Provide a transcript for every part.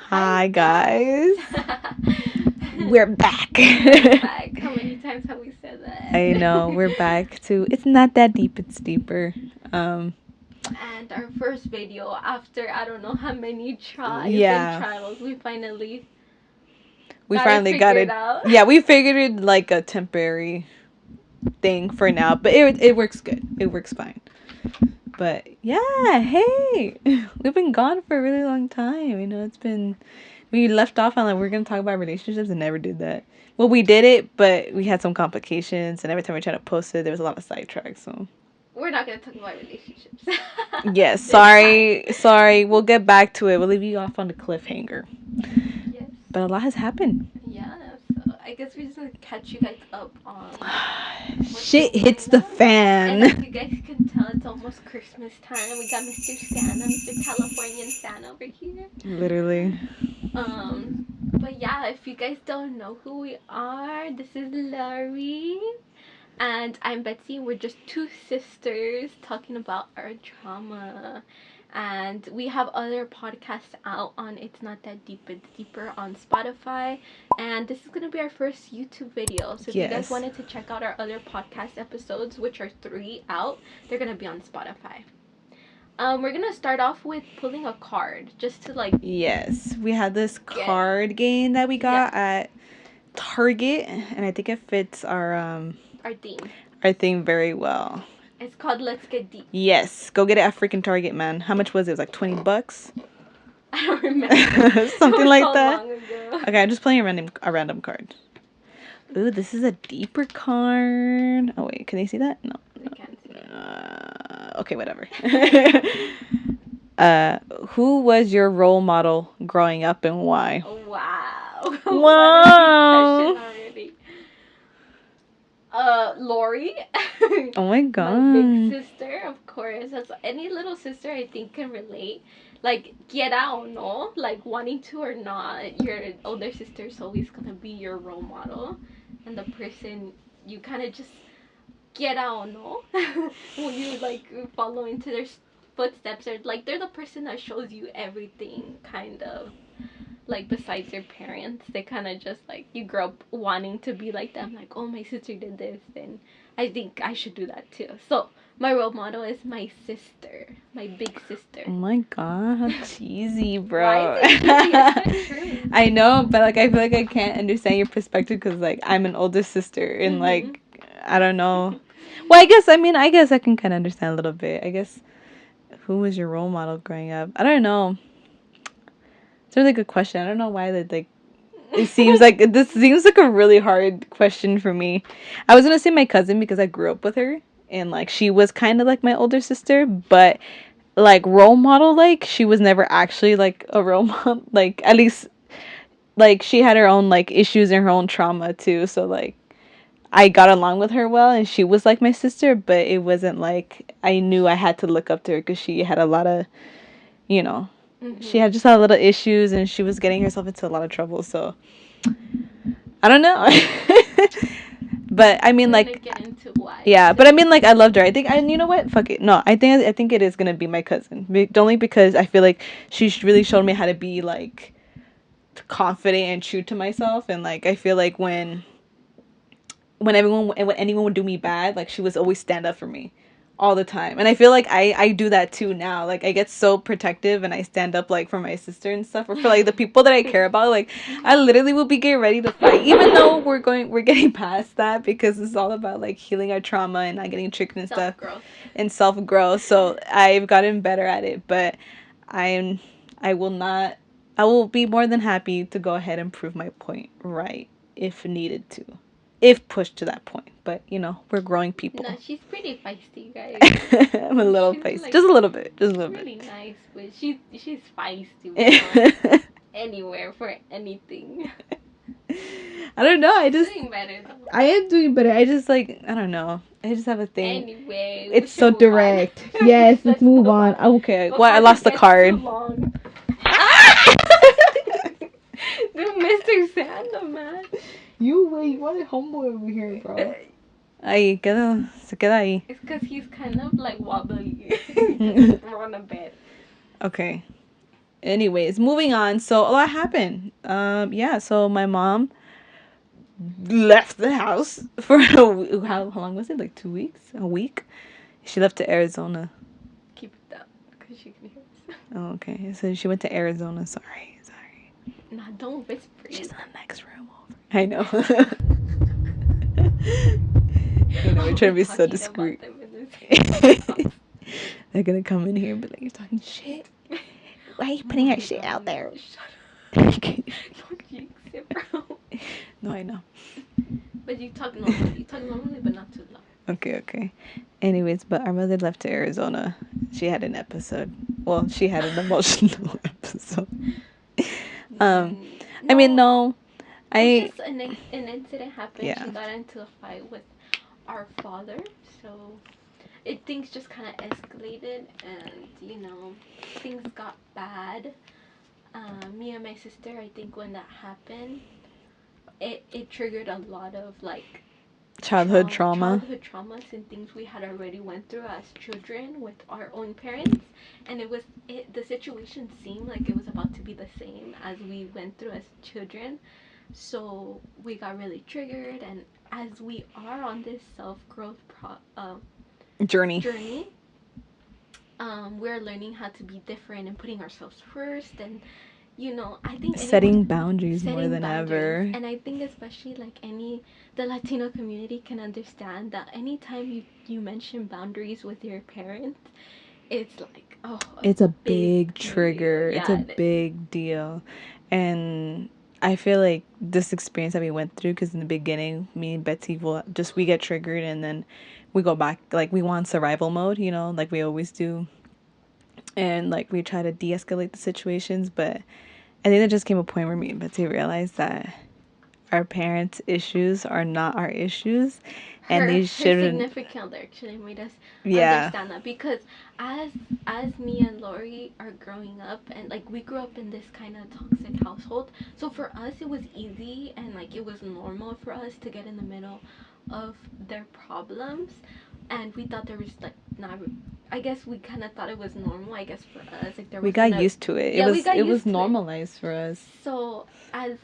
Hi guys. We're back. We're back. How many times have we said that? I know, we're back to It's Not That Deep, It's Deeper. And our first video after I don't know how many tries Yeah. and trials, we finally got it. out. Yeah, we figured it like a temporary thing for now, but it works good. It works fine. But yeah, hey, we've been gone for a really long time. You know, we left off on like we're gonna talk about relationships and never did that. Well, we did it, but we had some complications, and every time we tried to post it, there was a lot of sidetracks. So we're not gonna talk about relationships. yes, sorry. We'll get back to it. We'll leave you off on the cliffhanger. Yes. But a lot has happened. Yeah, so I guess we're just gonna catch you guys up on shit hits the fan. And as you guys can tell, it's almost Christmas time. We got Mr. Santa, Mr. Californian Santa over here. Literally. But yeah, if you guys don't know who we are, this is Laurie. And I'm Betsy. We're just two sisters talking about our trauma. And we have other podcasts out on It's Not That Deep, It's Deeper on Spotify. And this is going to be our first YouTube video. So if you guys wanted to check out our other podcast episodes, which are 3 out, they're going to be on Spotify. We're going to start off with pulling a card just to like... Yes, we had this card game that we got at Target. And I think it fits our theme very well. It's called Let's Get Deep. Yes, go get it at freaking Target, man. How much was it? It was like $20. I don't remember. Something like that. Long ago. Okay, I'm just playing a random card. Ooh, this is a deeper card. Oh wait, can they see that? No. I can't see it. Okay, whatever. Who was your role model growing up and why? Wow. Wow. Lori. Oh my god. My big sister, of course. As any little sister I think can relate. Like, quiera o no, like wanting to or not, your older sister is always gonna be your role model. And the person you kind of just quiera o no, will you like follow into their footsteps, or like they're the person that shows you everything, kind of. Like, besides your parents, they kind of just, like, you grow up wanting to be like them. Like, oh, my sister did this, then I think I should do that, too. So, my role model is my sister. My big sister. Oh, my God. How cheesy, bro. Why is it cheesy? It's so true. I know, but, like, I feel like I can't understand your perspective because, like, I'm an older sister. And, like, I don't know. Well, I guess I can kind of understand a little bit. I guess, who was your role model growing up? I don't know. It's a really good question. I don't know why that like it seems like this seems like a really hard question for me. I was gonna say my cousin because I grew up with her and like she was kind of like my older sister, but like role model, like she was never actually like a role model. Like at least like she had her own like issues and her own trauma too. So like I got along with her well and she was like my sister, but it wasn't like I knew I had to look up to her because she had a lot of, you know. She had just had a little issues and she was getting herself into a lot of trouble, so I don't know. But I mean, like, get into why. Yeah, but I mean, like, I loved her. I think, and you know what? Fuck it. No, I think it is gonna be my cousin. Only because I feel like she really showed me how to be like confident and true to myself, and like I feel like when anyone would do me bad, like she was always stand up for me. All the time. And I feel like I do that too now. Like I get so protective and I stand up like for my sister and stuff, or for like the people that I care about. Like I literally will be getting ready to fight, even though we're getting past that because it's all about like healing our trauma and not getting tricked and stuff and self-growth. So I've gotten better at it, but I will be more than happy to go ahead and prove my point right if needed to. If pushed to that point. But, you know, we're growing people. No, she's pretty feisty, guys. I'm a little feisty. Like, just a little bit. Just a little really bit. Nice, but she's feisty. Anywhere for anything. I don't know. I just... doing better, though. I am doing better. I just, like... I don't know. I just have a thing. Anyway. It's so direct. Yes, let's move on. Okay. Well, I lost the card. The Mr. Santa, man. You wanted homeboy over here, bro. Se queda ahí. It's because he's kind of like wobbly. We're on a bed. Okay. Anyways, moving on. So a lot happened. Yeah. So my mom left the house for how long was it? Like 2 weeks? A week? She left to Arizona. Keep it down because she can hear us. Oh, okay. So she went to Arizona. Sorry. Nah, don't whisper. She's in the next room over. I know. You know, we're trying to be so discreet. They're gonna come in here and be like, "You're talking shit. Why are you putting that shit out there?" Shut up. Don't jinx it, bro. No, I know. But you talk normally. You talk normally, but not too loud. Okay. Anyways, but our mother left to Arizona. She had an episode. Well, she had an emotional episode. No, I mean, no. it's just an incident happened. Yeah. She got into a fight with our father, so things just kind of escalated, and things got bad. Me and my sister, I think when that happened, it triggered a lot of like childhood trauma childhood traumas and things we had already went through as children with our own parents, and the situation seemed like it was about to be the same as we went through as children. So we got really triggered, and as we are on this self-growth journey, we're learning how to be different and putting ourselves first, and I think setting boundaries more than ever. And I think especially like the Latino community can understand that anytime you mention boundaries with your parents, it's like, oh, it's a big trigger. Yeah, it's a big deal. And I feel like this experience that we went through, because in the beginning, me and Betsy we get triggered, and then we go back, like we want survival mode, like we always do. And like we try to de-escalate the situations, but I think there just came a point where me and Betsy realized that our parents' issues are not our issues, and these shouldn't. Her significant other actually made us understand that, because as me and Lori are growing up, and like we grew up in this kind of toxic household, so for us it was easy and like it was normal for us to get in the middle of their problems, and we thought there was like not. I guess we kind of thought it was normal. I guess for us, like we got used to it. Yeah, it was normalized for us. So as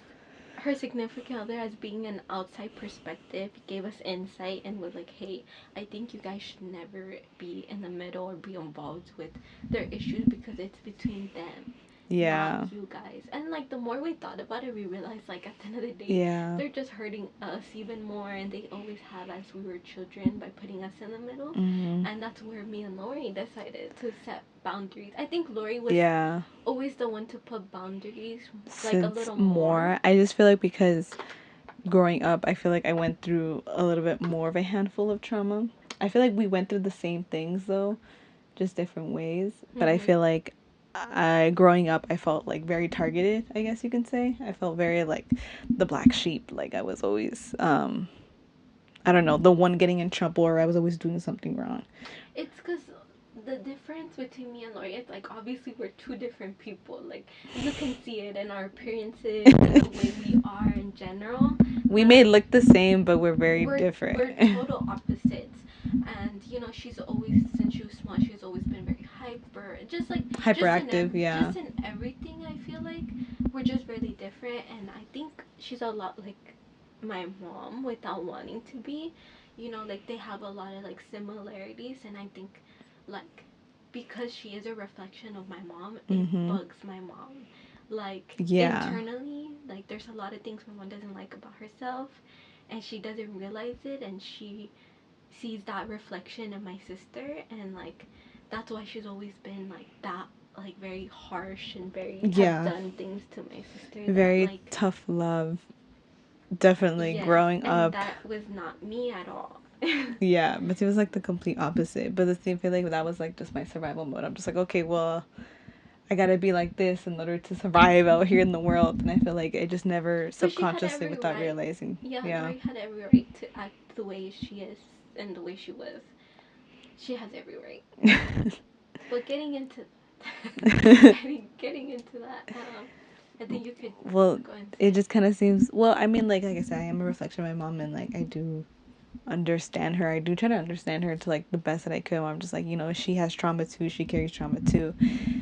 her significant other, as being an outside perspective, gave us insight and was like, hey, I think you guys should never be in the middle or be involved with their issues because it's between them, not you guys. And like the more we thought about it, we realized like at the end of the day, they're just hurting us even more, and they always have as we were children by putting us in the middle. And that's where me and Lori decided to set boundaries. I think Lori was always the one to put boundaries, like a little more. I just feel like because growing up, I feel like I went through a little bit more of a handful of trauma. I feel like we went through the same things though, just different ways. But I feel like growing up, I felt like very targeted, I guess you can say. I felt very like the black sheep. Like I was always, I don't know, the one getting in trouble, or I was always doing something wrong. It's because the difference between me and Lori is like obviously we're two different people. Like you can see it in our appearances and the way we are in general. We may look the same, but we're different. We're total opposites. And she's always, since she was small, she's always been very hyperactive. Just in everything, I feel like we're just really different, and I think she's a lot like my mom without wanting to be. Like they have a lot of like similarities, and I think like because she is a reflection of my mom, it bugs my mom. Like internally, like there's a lot of things my mom doesn't like about herself, and she doesn't realize it, and she sees that reflection in my sister, and like that's why she's always been like that, like very harsh and very have done things to my sister. Very that, like, tough love. Definitely growing up. That was not me at all. Yeah, but it was like the complete opposite. But the same feeling, that was like just my survival mode. I'm just like, okay, well, I gotta be like this in order to survive out here in the world. And I feel like I just never subconsciously without realizing. Yeah, Lori had every right to act the way she is and the way she was. She has every right. But getting into that, I think you could. Well, it just kind of seems. Well, I mean, like I said, I am a reflection of my mom, and like I do understand her. I do try to understand her to like the best that I could. I'm just like, she has trauma too. She carries trauma too.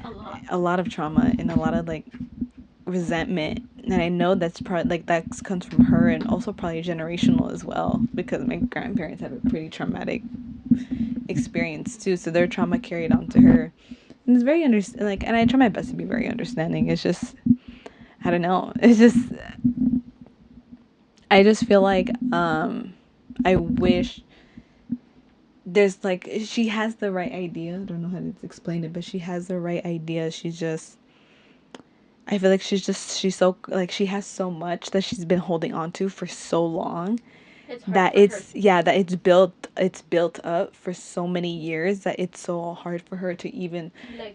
A lot. A lot of trauma and a lot of like resentment. And I know that's probably like that comes from her and also probably generational as well because my grandparents have a pretty traumatic experience too. So their trauma carried on to her. And it's very like, and I try my best to be very understanding. It's just, I don't know. It's just, I just feel like, I wish there's like she has the right idea. I don't know how to explain it, but she has the right idea. She's just I feel like she's so like she has so much that she's been holding on to for so long It's hard that for her that it's built up for so many years that it's so hard for her to even let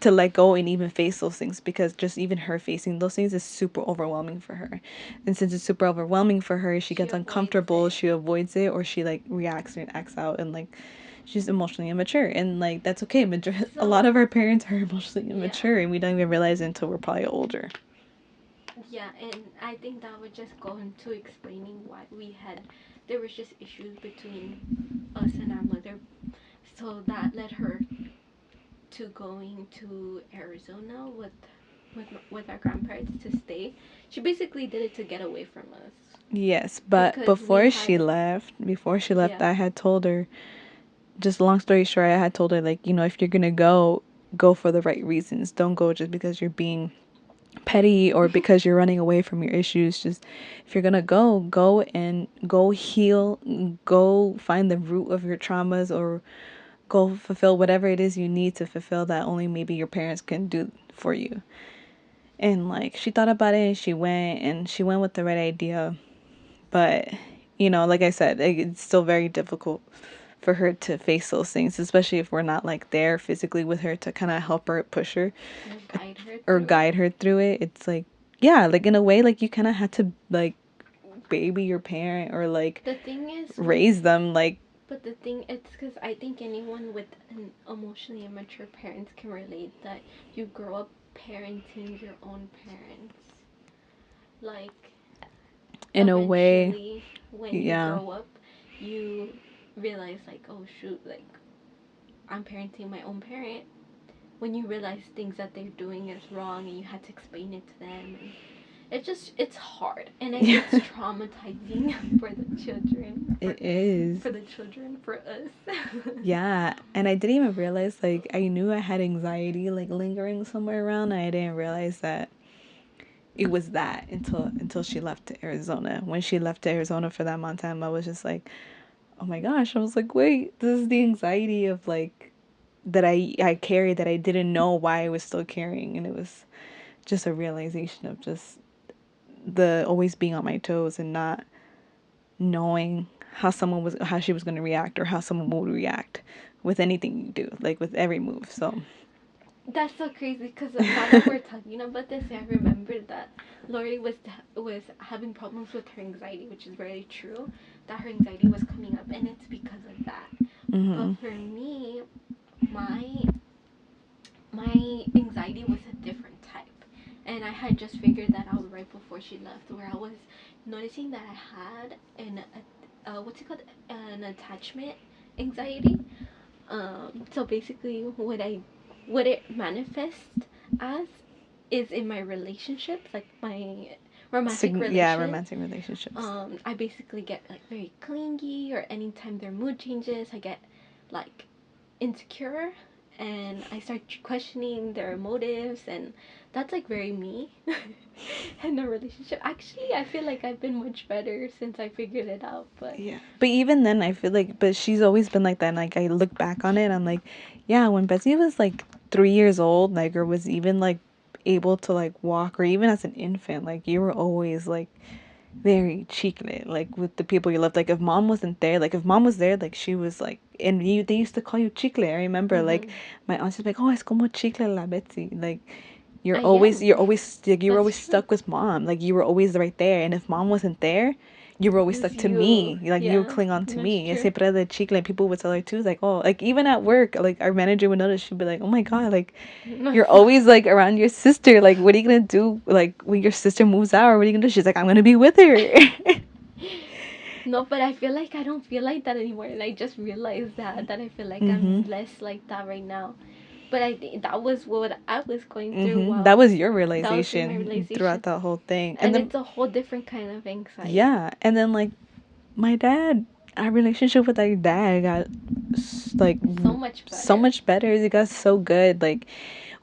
go. let go and even face those things because just even her facing those things is super overwhelming for her. And since it's super overwhelming for her, she She gets avoids uncomfortable, it. she avoids it, or she like reacts and acts out and like she's emotionally immature and like that's okay. A lot of our parents are emotionally immature and we don't even realize it until we're probably older. Yeah, and I think that would just go into explaining why there was just issues between us and our mother. So that led her to going to Arizona with our grandparents to stay. She basically did it to get away from us. Yes, but Because before she left, yeah. I had told her, just long story short, I had told her like, if you're gonna go, go for the right reasons. Don't go just because you're being petty or because you're running away from your issues. Just if you're gonna go and go heal, go find the root of your traumas or go fulfill whatever it is you need to fulfill that only maybe your parents can do for you. And like she thought about it and she went with the right idea. But like I said, it's still very difficult for her to face those things, especially if we're not like there physically with her to kind of help her, push her, or guide her through it. It's like, yeah, like in a way, like you kind of had to like baby your parent or like the thing is raise them like. But the thing, it's because I think anyone with an emotionally immature parents can relate that you grow up parenting your own parents. Like, In a way, eventually, when you yeah. grow up, you realize, like, oh shoot, like, I'm parenting my own parent. When you realize things that they're doing is wrong and you had to explain it to them. And it's hard. And it's traumatizing for the children. It is. For the children, for us. Yeah, and I didn't even realize, like, I knew I had anxiety, like, lingering somewhere around, and I didn't realize that it was that until she left to Arizona. When she left to Arizona for that amount of time, I was just like, oh my gosh. I was like, wait, this is the anxiety of, like, that I carried that I didn't know why I was still carrying, and it was just a realization of just the always being on my toes and not knowing how she was going to react or how someone would react with anything you do, like with every move. So that's so crazy because now that we're talking about this, I remembered that Lori was having problems with her anxiety, which is very true. That her anxiety was coming up, and it's because of that. mm-hmm. But for me, my my anxiety was a different type, and I had just figured that out right before she left, where I was noticing that I had what's it called, an attachment anxiety. So basically, what it manifests as is in my relationships, like my romantic relations. Yeah, romantic relationships. I basically get like very clingy, or anytime their mood changes, I get like insecure, and I start questioning their motives, and that's like very me in a relationship. Actually, I feel like I've been much better since I figured it out. But yeah, but even then, I feel like, but she's always been like that. And like I look back on it, and I'm like, yeah, when Betsy was like 3 years old, like or was even like able to like walk, or even as an infant, like you were always like very chicle, like with the people you loved. Like if mom wasn't there, like if mom was there, like she was like, and they used to call you chicle. I remember like my aunt was like, oh, es como chicle la Betsy, like you're always like you were always stuck with mom, like you were always right there, and if mom wasn't there, you were always stuck to me, like you would cling on to me. Siempre de chicle, and people would tell her too, like, oh, like even at work, like our manager would notice, she'd be like, oh my god, like you're always like around your sister, like what are you gonna do like when your sister moves out, or what are you gonna do? She's like, I'm gonna be with her. No, but I feel like I don't feel like that anymore, and I just realized that I feel like I'm less like that right now. But I think that was what I was going through That while was your that was my realization throughout realization, that whole thing. And and then it's a whole different kind of anxiety. yeah, and then like my dad, our relationship with our dad got like So much so better. much better. It got so good. Like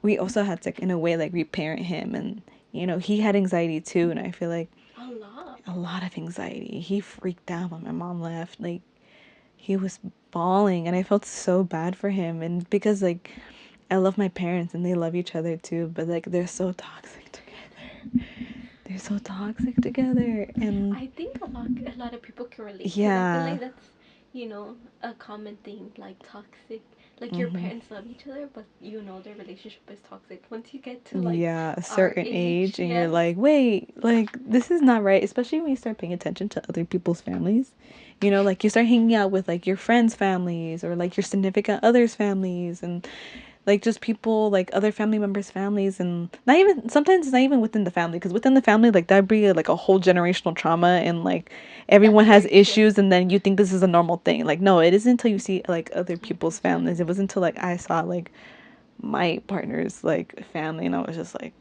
we also had to in a way like reparent him, and he had anxiety too, and I feel like A lot. a lot of anxiety. He freaked out when my mom left. Like he was bawling, and I felt so bad for him, and because like I love my parents and they love each other too, but like they're so toxic together. They're so toxic together, and I think a lot of people can relate to that. I feel yeah. like that's a common thing, like toxic. Like your Hmm. parents love each other, but their relationship is toxic. Once you get to like Yeah, a our certain age, age, and you're yes, like, wait, like this is not right. Especially when you start paying attention to other people's families. Like you start hanging out with like your friends' families or like your significant others' families, and like just people like other family members' families, and not even sometimes it's not even within the family, because within the family like that bring like a whole generational trauma, and like everyone that's has very true. issues, and then you think this is a normal thing. Like no, it isn't until you see like other people's People's families. family. It wasn't until like I saw like my partner's like family, and I was just like,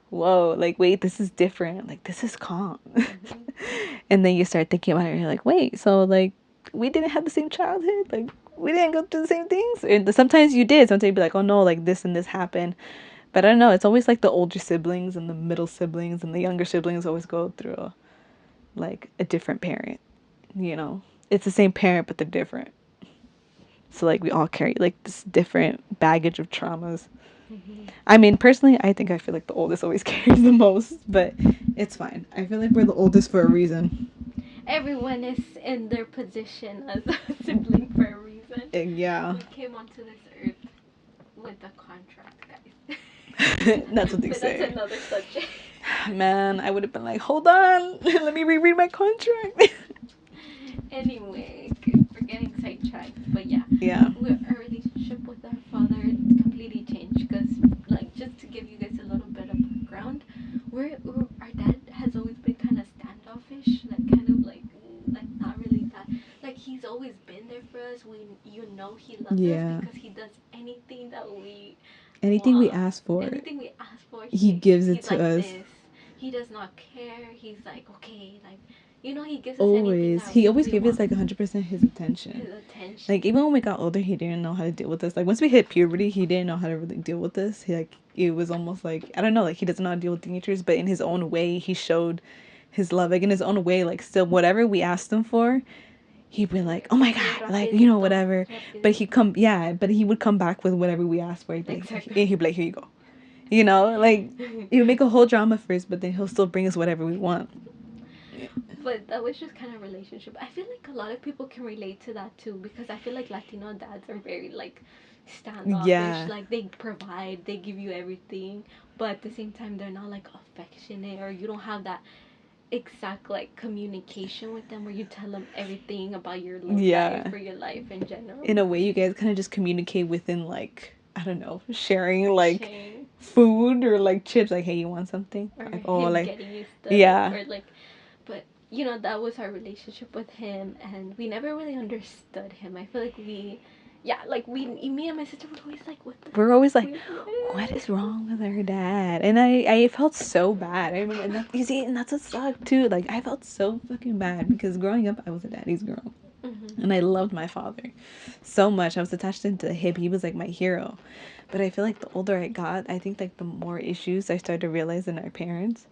whoa, like wait, this is different, like this is calm. Mm-hmm. And then you start thinking about it, and you're like, wait, so like we didn't have the same childhood, like we didn't go through the same things, and sometimes you did. Sometimes you'd be like, oh no, like this and this happened. But I don't know, it's always like the older siblings and the middle siblings and the younger siblings always go through like a different parent, it's the same parent but they're different. So like we all carry like this different baggage of traumas. Mm-hmm. I mean, personally, I think I feel like the oldest always carries the most, but it's fine. I feel like we're the oldest for a reason. Everyone is in their position as a sibling for a reason. Yeah. We came onto this earth with a contract, guys. That's what they But that's say. another subject. Man, I would have been like, hold on, let me reread my contract. Anyway, we're getting sidetracked, but yeah, Yeah. our relationship with our father completely changed because, like, just to give you guys a little bit of background, our dad has always been kind of standoffish, like kind of like not really that. Like he's always been there for us. He loves us Yeah. because he does anything that we Anything we want, ask for, anything we ask for. he gives it He's to like us. this. He does not care. He's like, okay, like he gives us anything Always. that He always we gave us want. like 100% his attention. His attention. Like even when we got older, he didn't know how to deal with us. Like once we hit puberty, he didn't know how to really deal with us. He like it was almost like I don't know, like he doesn't know how to deal with teenagers, but in his own way, he showed his love. Like in his own way, like still whatever we asked him for, he'd be like, "Oh my Okay, god," like rapidito, whatever. But rapidito. but he would come back with whatever we asked for. Exactly. He'd be like, "Here you go." Like he would make a whole drama first, but then he'll still bring us whatever we want. But that was just kind of relationship. I feel like a lot of people can relate to that too because I feel like Latino dads are very like standoffish. Yeah. Like they provide, they give you everything, but at the same time they're not like affectionate or you don't have that exact like communication with them where you tell them everything about your life Yeah. or your life in general. In a way, you guys kind of just communicate within like I don't know, sharing like Shame. food or like chips. Like, hey, you want something? Or Like, oh, him like getting you stuff yeah, or like but that was our relationship with him and we never really understood him. I feel like me and my sister were always like what the we're always like, what what? is wrong with our dad? And I felt so bad. I remember, and you see, and that's what sucked too. Like, I felt so fucking bad because growing up, I was a daddy's girl. Mm-hmm. And I loved my father so much. I was attached to him to the hip. He was like my hero. But I feel like the older I got, I think like the more issues I started to realize in our parents.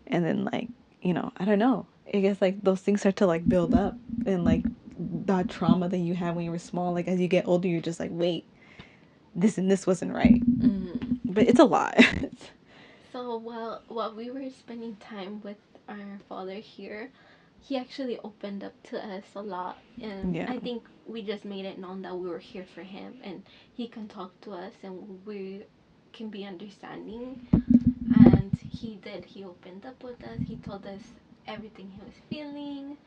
And then like, I don't know. I guess like those things start to like build up, and like that trauma that you had when you were small, like as you get older, you're just like, wait, this and this wasn't right. Mm-hmm. But it's a lot. So while we were spending time with our father here, he actually opened up to us a lot, and Yeah. I think we just made it known that we were here for him, and he can talk to us, and we can be understanding. And he did. He opened up with us. He told us everything he was feeling,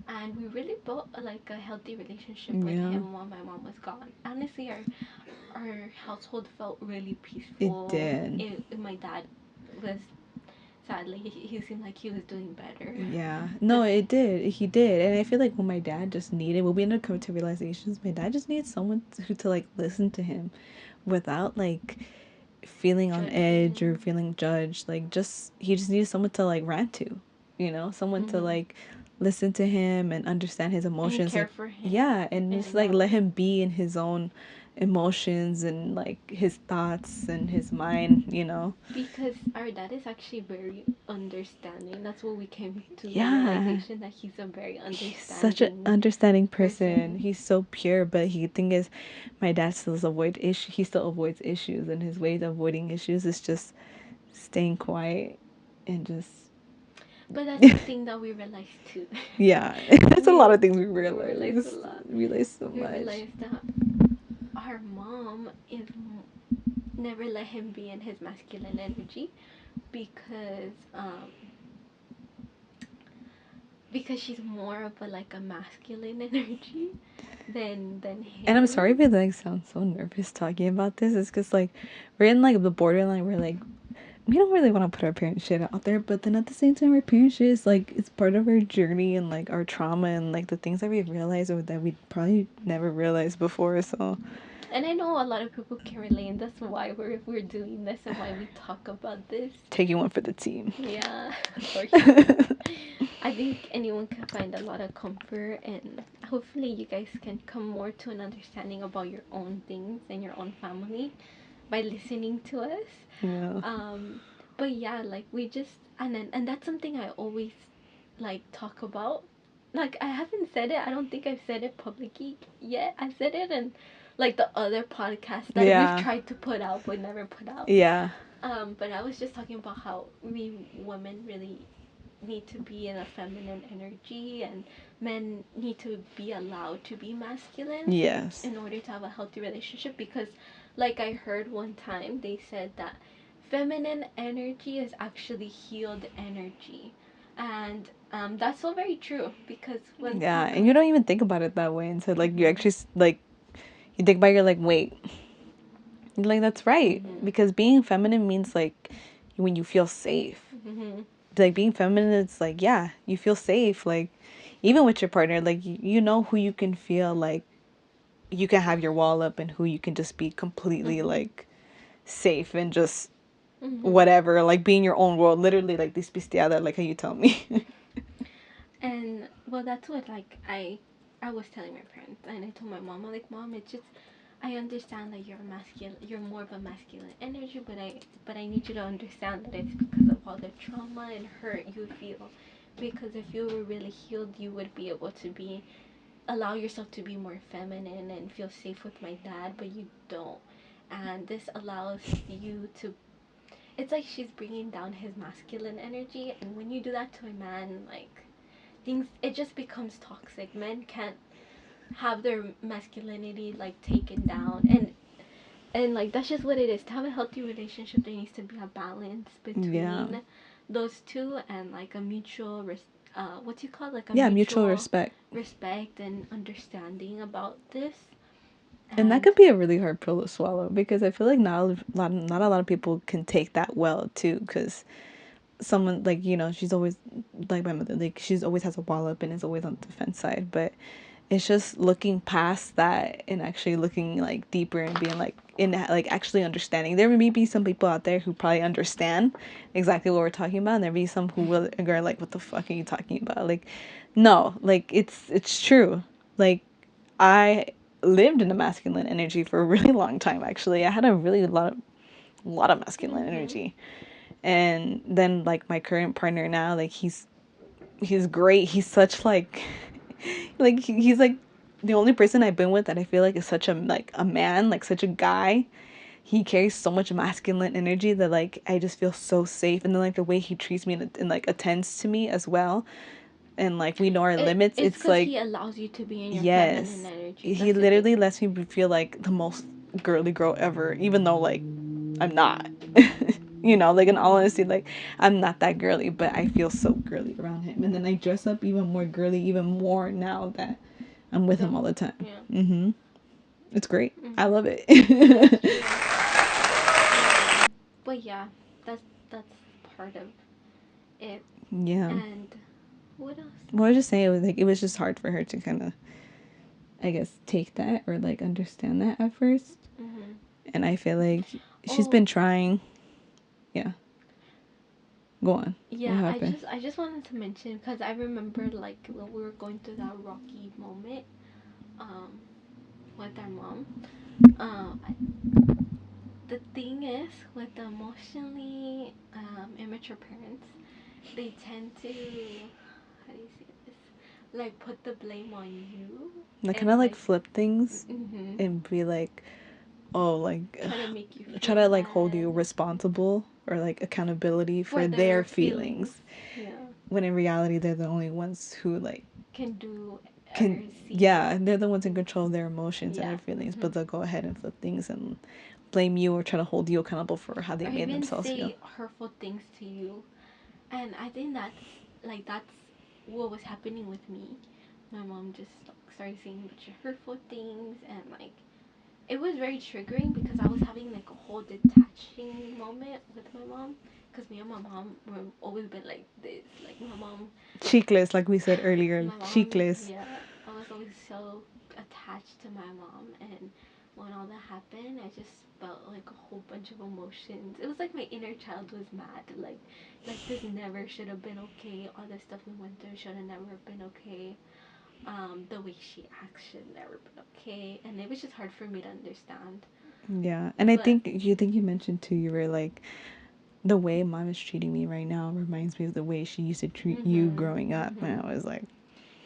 and we really built like a healthy relationship with Yeah. him while my mom was gone. Honestly, our household felt really It peaceful. did. My dad was sadly, he seemed like he was doing better. Yeah. No, it did. He did. And I feel like when my dad just needed, when we ended up coming to realizations, my dad just needed someone to like listen to him without like feeling on edge or Judging. feeling judged. Like just he just needed someone to like rant to, you know, someone to like listen to him and understand his And emotions care and for him. yeah, and just And like let him be in his own emotions and like his thoughts and his mind, you know. because our dad is actually very understanding. That's what we came to the Yeah. realization, that he's a very He's such an understanding understanding person. person. He's so pure, but he thing is, my dad still avoid issue. He still avoids issues, and his way of avoiding issues is just staying quiet and just But that's the thing that we realized too. yeah. There's a lot of things we We realized a realize. lot. Realize so We much. realized that our mom is never let him be in his masculine energy, because because she's more of a like a masculine energy than And I'm him. sorry if I like sound so nervous talking about this. It's because like we're in like the borderline where like we don't really want to put our parent shit out there, but then at the same time, our parent shit is like it's part of our journey and like our trauma and like the things that we realize or that we probably never realized before. So, And I know a lot of people can relate, and that's why we're doing this and why we talk about this. taking one for the team. Yeah, for sure. I think anyone can find a lot of comfort, and hopefully you guys can come more to an understanding about your own things and your own family by listening to us. Yeah. But yeah, like we just, and that's something I always like talk about. Like I haven't said it. I don't think I've said it publicly yet. I said it in like the other podcasts that we've Yeah. tried to put out but never put out. Yeah. But I was just talking about how we women really need to be in a feminine energy, and men need to be allowed to be masculine Yes. in order to have a healthy relationship, because like I heard one time they said that feminine energy is actually healed energy, and that's so very true, because when Yeah, it and comes you don't even think about it that way until like you mm-hmm. actually like you think about it, you're like, wait, like that's right Mm-hmm. because being feminine means like when you feel safe. Mm-hmm. Like being feminine, it's like yeah, you feel safe. Like even with your partner, like you know who you can feel like you can have your wall up and who you can just be completely Mm-hmm. like safe and just Mm-hmm. whatever, like be in your own world, literally like this pisteada, like how you tell me. And well, that's what like I was telling my parents, and I told my mom, I'm like, Mom, it's just I understand that you're masculine, you're more of a masculine energy, but I need you to understand that it's because of all the trauma and hurt you feel. Because if you were really healed, you would be able to be allow yourself to be more feminine and feel safe with my dad, but you don't. And this allows you to. It's like she's bringing down his masculine energy, and when you do that to a man, like things, it just becomes toxic. Men can't have their masculinity like taken down, and like that's just what it is. To have a healthy relationship, there needs to be a balance Yeah. between those two, and like a mutual what do you call it? Like a Yeah, mutual mutual respect. respect and understanding about this. And that And could be a really hard pill to swallow because I feel like not a lot of people can take that well too because someone like you know she's always like my mother like she's always has a wall up and is always on the defense side but it's just looking past that and actually looking like deeper and being like in like actually understanding. There may be some people out there who probably understand exactly what we're talking about and there may be some who will are like what the fuck are you talking about, like no, like it's true. Like I lived in a masculine energy for a really long time. Actually I had a really lot of masculine mm-hmm. energy, and then like my current partner now, like he's great. He's such like he's like the only person I've been with that I feel like is such a like a man, like such a guy. He carries so much masculine energy that like I just feel so safe, and then like the way he treats me and like attends to me as well, and like we know our limits. It's It's because like he allows you to be in your feminine yes, energy. he That's the thing. literally lets me feel like the most girly girl ever, even though like I'm not. You know, like in all honesty, like I'm not that girly, but I feel so girly around him. And then I dress up even more girly, even more now that I'm with him all the time. Yeah. Mm-hmm. It's great. I Mm-hmm. love it. That's true. But yeah, that's part of it. Yeah. And what else? Well, I was just saying it was like it was just hard for her to kind of, I guess, take that or like understand that at first. Mm-hmm. And I feel like she's Oh, been trying. Yeah. Go on. What yeah. I happened? just I just wanted to mention because I remember like when we were going through that rocky moment, um, with our mom. I, the thing is with the emotionally immature parents, they tend to, how do you say this, like put the blame on you Like kind of and like like, flip things mm-hmm, and be like, oh, like try to make you try feel to like hold bad you responsible or like accountability for for their their feelings. feelings. Yeah, When in reality, they're the only ones who like can do or can, see. yeah, they're the ones in control of their emotions and Yeah. their feelings, Mm-hmm. but they'll go ahead and flip things and blame you or try to hold you accountable for how they Or made even themselves feel. say hurtful things to you. And I think that's what was happening with me. My mom just started saying a bunch of hurtful things, and like it was very triggering because I was having like a whole detaching moment with my mom. Because me and my mom were always been like this. Like my mom, Cheekless, like we said earlier, my mom, cheekless. yeah, I was always so attached to my mom, and when all that happened, I just felt like a whole bunch of emotions. It was like my inner child was mad, like this never should have been okay. All the stuff we went through should have never been okay. The way she acts should never been okay, and it was just hard for me to understand. Yeah, and I But think you mentioned too. You were like, the way mom is treating me right now reminds me of the way she used to treat you mhm, growing up, and mhm. I was like,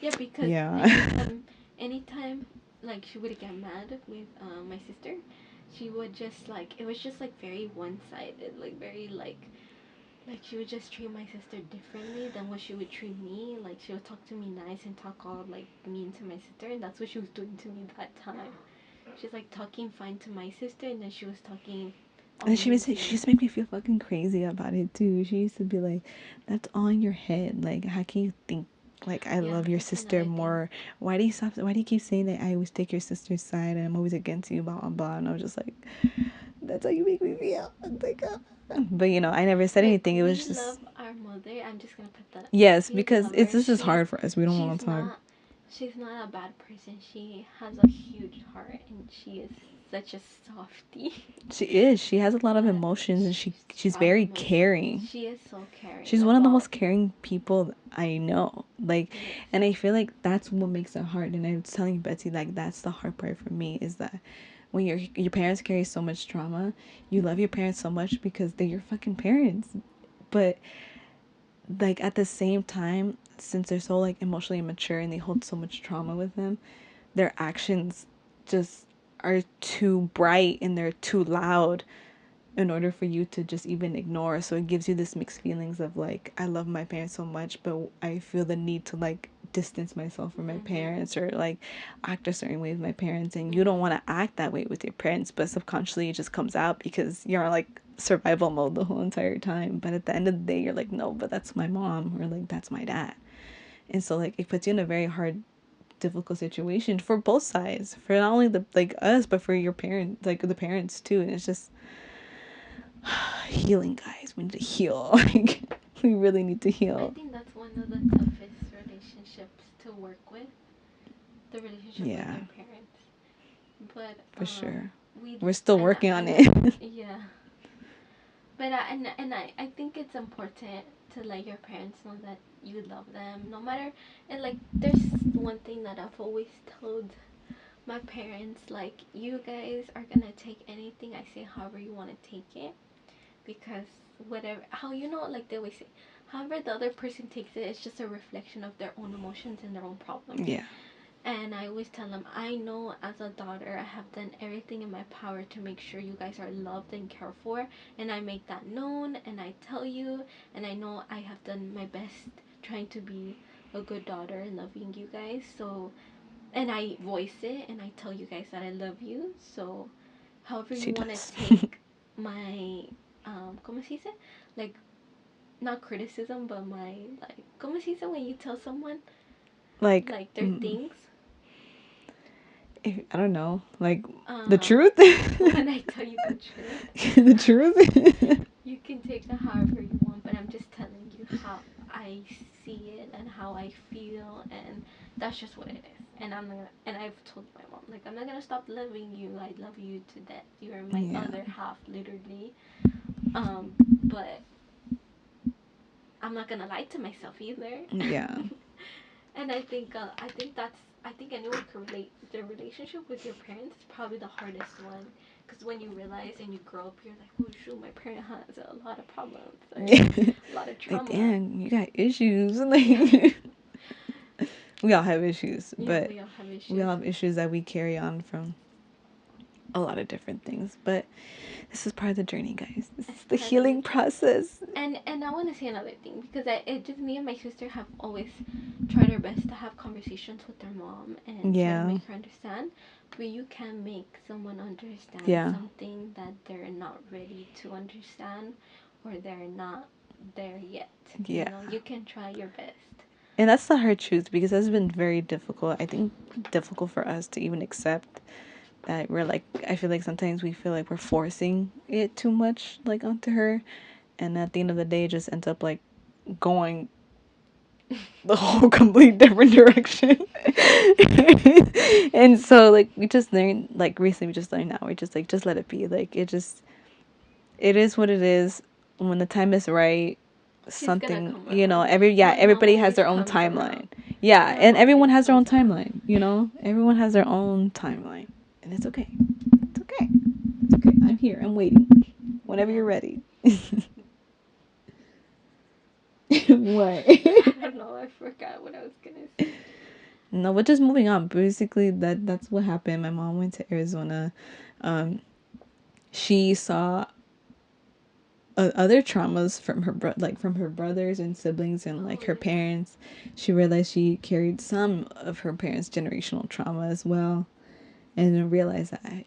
Yeah, because yeah. anytime, like she would get mad with my sister, she would just like it was just like very one-sided, like very like she would just treat my sister differently than what she would treat me. Like she would talk to me nice and talk all like mean to my sister, and that's what she was doing to me that time. She's like talking fine to my sister, and then she was talking all And she mean was to she me. used to make me feel fucking crazy about it too. She used to be like, "That's all in your head. Like, how can you think like I Yeah, love your that's sister another thing. more? Why do you stop? Why do you keep saying that I always take your sister's side and I'm always against you? Blah blah blah." And I was just like, "That's how you make me feel." It's like, but you know, I never said Like anything. It we was love just our mother. I'm just gonna put that. yes, We because love it's her. this is hard for us. We don't want She's to talk. not she's not a bad person. She has a huge heart, and she is such a softie. She is. She has a lot of But emotions, and she's she's strong very emotions. caring. She is so caring She's one of the about. most caring people I know. Like, Yes. and I feel like that's what makes it hard. And I was telling Betsy, like, that's the hard part for me is that when your parents carry so much trauma, you love your parents so much because they're your fucking parents. But like at the same time, since they're so like emotionally immature and they hold so much trauma with them, their actions just are too bright and they're too loud in order for you to just even ignore. So it gives you this mixed feelings of like, I love my parents so much, but I feel the need to like distance myself from my Mhm. parents or like act a certain way with my parents. And you don't Mhm. want to act that way with your parents, but subconsciously it just comes out because you're on like survival mode the whole entire time. But at the end of the day, you're like, no, but that's my mom or like that's my dad. And so like it puts you in a very hard difficult situation for both sides, for not only the like us but for your parents, like the parents too. And it's just healing, guys. We need to heal. Like we really need to I heal. think that's one of the toughest relationships to work with, the relationship with Yeah, our parents. But for sure. we We're still and working on and it. yeah. I think it's important to let your parents know that you love them no matter, and like there's one thing that I've always told my parents, like you guys are gonna take anything I say however you want to take it, because whatever, how, you know, like they always say, however the other person takes it, it's just a reflection of their own emotions and their own problems. Yeah. And I always tell them, I know as a daughter, I have done everything in my power to make sure you guys are loved and cared for. And I make that known and I tell you. And I know I have done my best trying to be a good daughter and loving you guys. So, and I voice it and I tell you guys that I love you. So, however you She want to does. take my, ¿cómo se dice? Like, not criticism, but my, like, ¿cómo se dice when you tell someone, Like, like, their things? I don't know. Like the um truth. when I tell you the truth, The truth. you can take it however you want, but I'm just telling you how I see it and how I feel, and that's just what it is. And I'm gonna, and I've told my mom, like, I'm not gonna stop loving you. I love you to death. You are my Yeah. other half, literally. But I'm not gonna lie to myself either. Yeah. And I think anyone can relate. The relationship with your parents is probably the hardest one, because when you realize and you grow up, you're like, oh shoot, my parent has a lot of problems or a lot of Like, trauma. damn, you got issues. Like, we all have issues, Yeah, but we all have we issues. all have issues that we carry on from a lot of different things. But this is part of the journey, guys. This is the healing process. And I want to say another thing, because it just, me and my sister have always tried our best to have conversations with their mom and try to Yeah. make her understand. But you can make someone understand Yeah. something that they're not ready to understand, or they're not there yet. Yeah. You know, you can try your best. And that's the hard truth, because that's been very difficult. I think difficult for us to even accept that we're like, I feel like sometimes we feel like we're forcing it too much, like, onto her. And at the end of the day, it just ends up like going the whole complete different direction. And so, like, we just learned, like, recently we just learned now, we just like, just let it be. Like, it is what it is. When the time is right, She's gonna something, come you know, around. My mom everybody has always their own comes timeline. around. Yeah, My and mom everyone always has their own comes around. timeline, you know? Everyone has their own timeline. And it's okay. It's okay. It's okay. I'm here. I'm waiting. Whenever you're ready. What? I don't know. I forgot what I was gonna say. No, but just moving on. Basically, that's what happened. My mom went to Arizona. Um, she saw other traumas from like from her brothers and siblings and like her parents. She realized she carried some of her parents' generational trauma as well, and then realized that,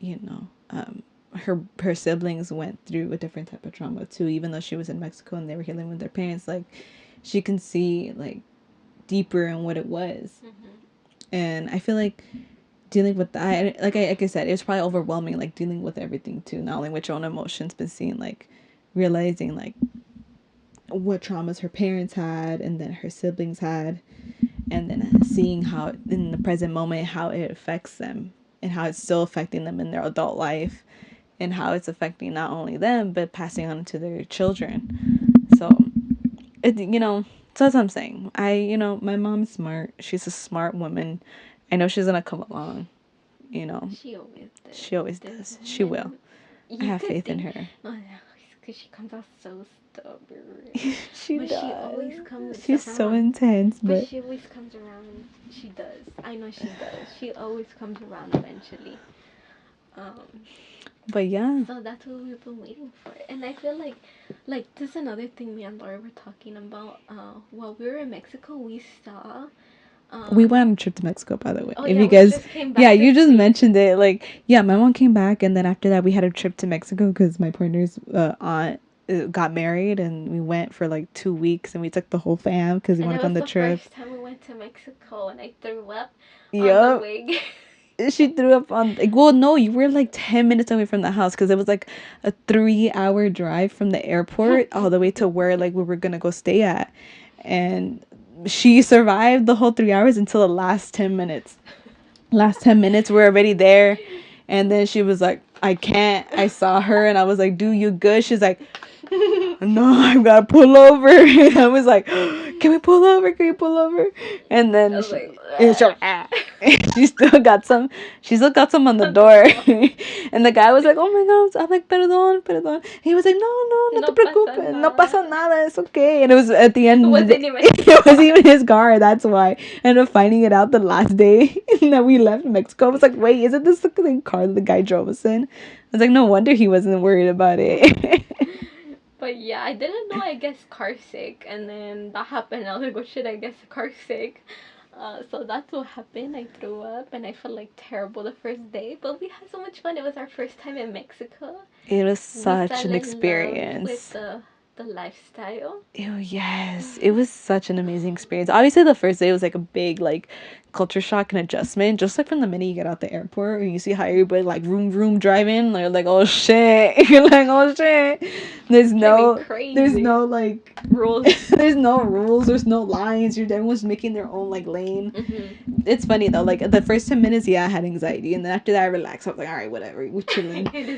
her siblings went through a different type of trauma too. Even though she was in Mexico and they were healing with their parents, like, she can see like deeper in what it was. And I feel like dealing with that, like I said, it was probably overwhelming, like dealing with everything too, not only with your own emotions, but seeing, like, realizing like what traumas her parents had and then her siblings had, and then seeing how in the present moment how it affects them and how it's still affecting them in their adult life, and how it's affecting not only them but passing on to their children. So so that's what I'm saying. My mom's smart. She's a smart woman. I know she's gonna come along. you know She always does. she always This does. She will. woman, I you have could faith in think, her. oh no, because she comes out so stubborn. She But she always does. comes She's so around. intense, But but she always comes around. She does. I know she does. She always comes around eventually. Um, yeah. so that's what we've been waiting for. And I feel like this is another thing me and Laura were talking about. While we were in Mexico, we saw. We went on a trip to Mexico, by the way. Oh If yeah, you we guys, just came yeah, back you this just week. mentioned it. Like, yeah, my mom came back, and then after that, we had a trip to Mexico because my partner's aunt got married, and we went for like 2 weeks, and we took the whole fam because we And want it to go was on the the trip. first time we went to Mexico, and I threw up on the Yup. wig. She threw up on, like, well, no, you were like 10 minutes away from the house because it was like a 3-hour drive from the airport all the way to where, like, we were gonna go stay at. And she survived the whole 3 hours until the last 10 minutes. Last 10 minutes we're already there, and then she was like, I can't. I saw her and I was like, dude, you good? She's like, no, I've got to pull over. And I was like, can we pull over? Can we pull over? And I then was like, she like, ah. she still got some. She still got some on the door. And the guy was like, oh my god. I'm like, perdón, perdón. He was like, no te no pasa preocupes. No nada. pasa nada. It's okay. And it was at the end. It wasn't even It was even his car. That's why. I ended up finding it out the last day that we left Mexico. I was like, wait, isn't this the car that the guy drove us in? I was like, no wonder he wasn't worried about it. But yeah, I didn't know, I guess, car sick. And then that happened. I was like, oh shit, I guess car sick. So that's what happened. I threw up and I felt like terrible the first day. But we had so much fun. It was our first time in Mexico. It was We such fell an in love with experience. the lifestyle. Ew, yes. It was such an amazing experience. Obviously, the first day was like a big, like, culture shock and adjustment. Just like from the minute you get out the airport and you see how everybody, like, room driving. They're like, oh shit. You're like, oh shit. there's no like rules. There's no rules. There's no lines. Everyone's making their own like lane. It's funny though. Like the first 10 minutes, yeah, I had anxiety, and then after that, I relaxed. I was like, all right, whatever, we're chilling. It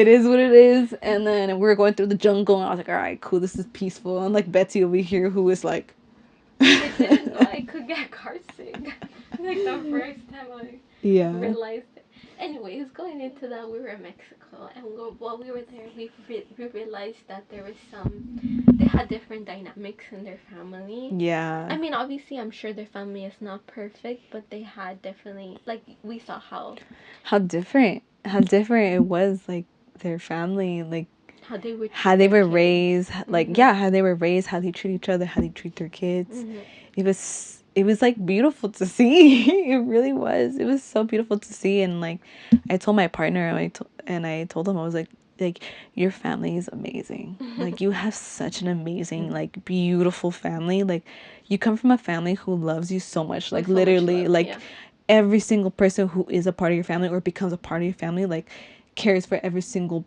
is what it is. And then we were going through the jungle, and I was like, all right, cool, this is peaceful. And like Betsy over here, who was like, I didn't know I could get car sick. Like the first time I realized it. Anyways, going into that, we were in Mexico, and while we were there, we realized that there was they had different dynamics in their family. Yeah. I mean, obviously, I'm sure their family is not perfect, but they had definitely, like, we saw how different it was, like their family, like how they were raised, like how they were raised, how they treat each other, how they treat their kids. It was like beautiful to see. It really was. It was so beautiful to see. And like I told my partner, and I told him, I was like your family is amazing. Like you have such an amazing, like beautiful family. Like you come from a family who loves you so much, like literally love, like every single person who is a part of your family or becomes a part of your family, like cares for every single,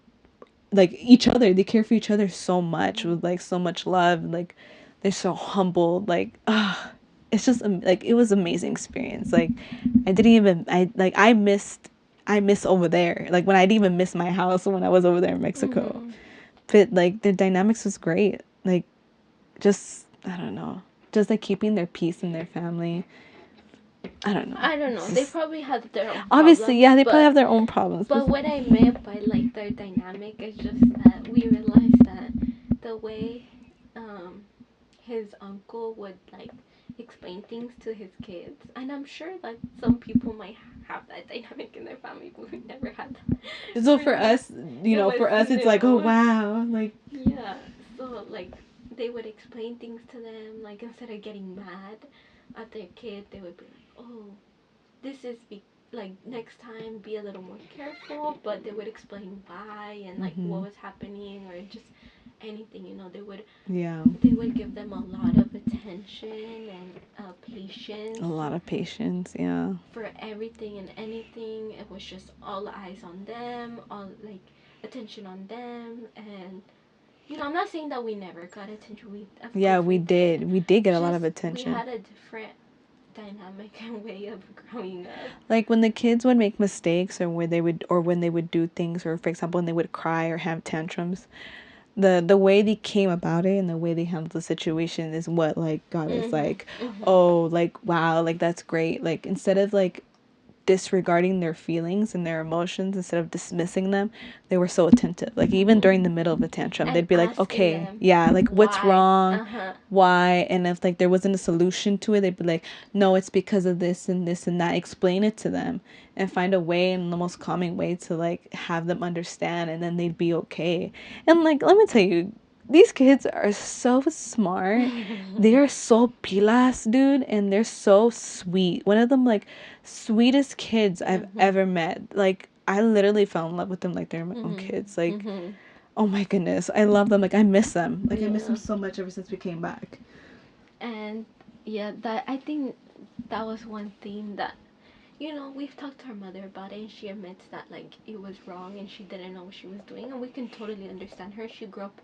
like each other. They care for each other so much with like so much love. Like they're so humble. Like it's just like it was an amazing experience. Like I miss over there, like when I didn't even miss my house when I was over there in Mexico. But like their dynamics was great. Like just I don't know, just like keeping their peace in their family. I don't know. They probably had their own problems. Obviously, yeah, they probably have their own problems. But what I meant by like their dynamic is just that we realized that the way his uncle would like explain things to his kids, and I'm sure that some people might have that dynamic in their family, but we never had that. So for us, for us, it's like, oh wow, like yeah. So like they would explain things to them, like instead of getting mad at their kid, they would be like, oh, this is like next time be a little more careful. But they would explain why and like what was happening, or just anything, they would give them a lot of attention and patience, yeah, for everything and anything. It was just all eyes on them, all like attention on them. And I'm not saying that we never got attention. We did get a lot of attention. We had a different dynamic and way of growing up. Like when the kids would make mistakes, or when they would do things, or for example when they would cry or have tantrums, the way they came about it and the way they handled the situation is what like got us like, oh, like wow, like that's great. Like instead of like disregarding their feelings and their emotions, instead of dismissing them, they were so attentive. Like even during the middle of a tantrum, they'd be like, okay, yeah, like what's wrong, why, and if like there wasn't a solution to it, they'd be like, no, it's because of this and this and that. Explain it to them and find a way, in the most calming way, to like have them understand, and then they'd be okay. And like let me tell you, these kids are so smart. They are so pilas, dude, and they're so sweet. One of them, like, sweetest kids I've ever met. Like, I literally fell in love with them like they're my own kids. Like, oh my goodness, I love them. Like, I miss them. Like, I miss them so much ever since we came back. And yeah, I think that was one thing that, we've talked to our mother about it, and she admits that like it was wrong and she didn't know what she was doing, and we can totally understand her. She grew up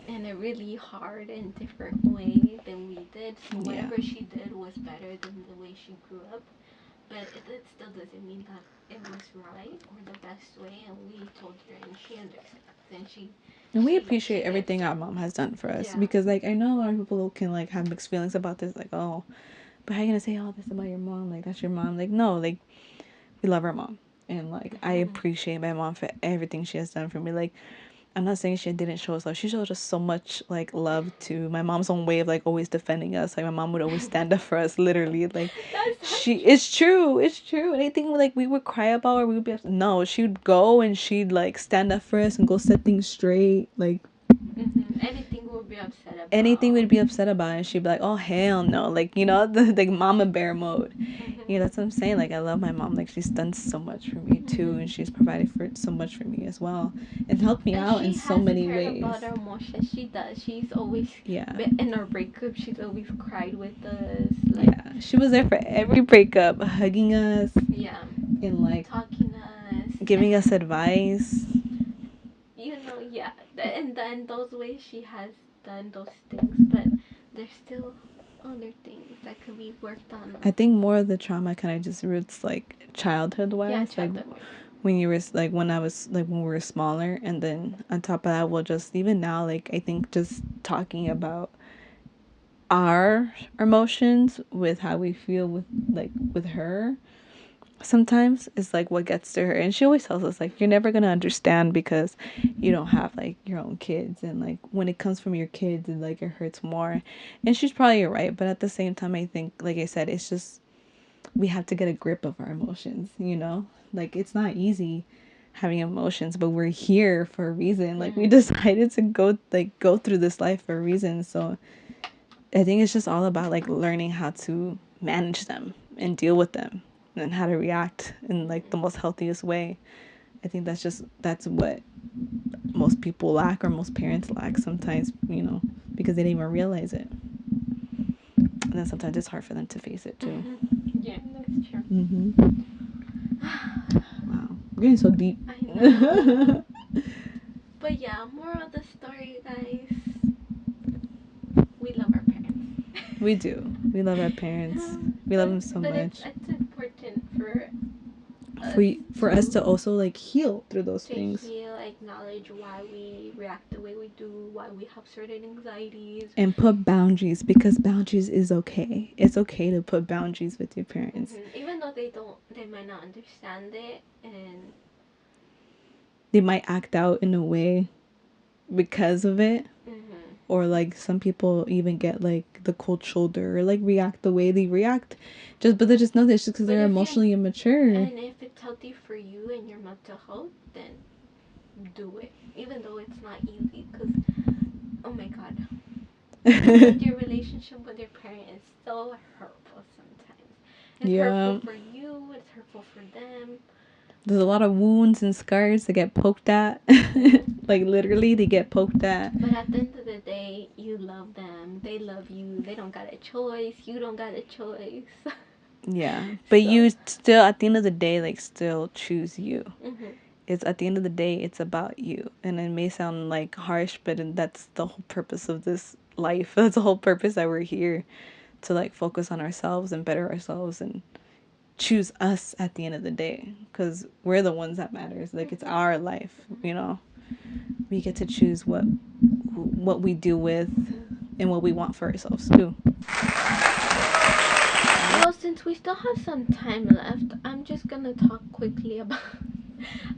in a really hard and different way than we did. So whatever she did was better than the way she grew up. But it still doesn't mean that it was right or the best way. And we told her, and she understands. And we appreciate everything our mom has done for us. Because like I know a lot of people can like have mixed feelings about this. Like, oh, but how are you gonna say all this about your mom? Like that's your mom. Like no, like we love our mom. And like I appreciate my mom for everything she has done for me. Like I'm not saying she didn't show us love. She showed us so much like love too. My mom's own way of like always defending us. Like my mom would always stand up for us, literally. Like it's true. Anything like we would cry about, or we would be no, she would go and she'd like stand up for us and go set things straight. Like anything we'd be upset about, and she'd be like, oh hell no, like the like mama bear mode. That's what I'm saying. Like I love my mom. Like she's done so much for me too, and she's provided for so much for me as well, and helped me out in so many ways. About our emotions, she does. She's always in our breakup. She's always cried with us. Like, she was there for every breakup, hugging us. And like talking to us, giving us advice. in those ways she has done those things, but there's still other things that could be worked on. I think more of the trauma kind of just roots like childhood wise, Childhood wise. When you were like when I was like when we were smaller, and then on top of that, we'll just even now like I think just talking about our emotions with how we feel with like with her sometimes is like what gets to her, and she always tells us like you're never gonna understand because you don't have like your own kids, and like when it comes from your kids and like it hurts more, and she's probably right, but at the same time I think like I said it's just we have to get a grip of our emotions, you know, like it's not easy having emotions, but we're here for a reason, like we decided to go through this life for a reason. So I think it's just all about like learning how to manage them and deal with them and how to react in like the most healthiest way. I think that's what most people lack or most parents lack sometimes, you know, because they didn't even realize it. And then sometimes it's hard for them to face it too. Yeah, that's true. Wow. We're getting so deep. I know. But yeah, moral of the story, guys. We love our parents. We do. We love our parents. We love them so but much. It's important for For us to also like heal through those things. Heal, acknowledge why we react the way we do, why we have certain anxieties, and put boundaries, because boundaries is okay. It's okay to put boundaries with your parents, even though they might not understand it, and they might act out in a way because of it. Or like some people even get like the cold shoulder or like react the way they react, but they just know this just because they're emotionally immature. And if it's healthy for you and your mental health, then do it, even though it's not easy. Because oh my god, like your relationship with your parent is so hurtful sometimes. It's hurtful for you. It's hurtful for them. There's a lot of wounds and scars that get poked at. Like literally they get poked at. But at the end of the day, you love them. They love you. They don't got a choice. You don't got a choice. Yeah. But you still, at the end of the day, like still choose you. It's at the end of the day, it's about you. And it may sound like harsh, but that's the whole purpose of this life. That's the whole purpose that we're here, to like focus on ourselves and better ourselves and choose us at the end of the day, because we're the ones that matters. Like it's our life, you know. We get to choose what we do with and what we want for ourselves too. Well, since we still have some time left, I'm just gonna talk quickly about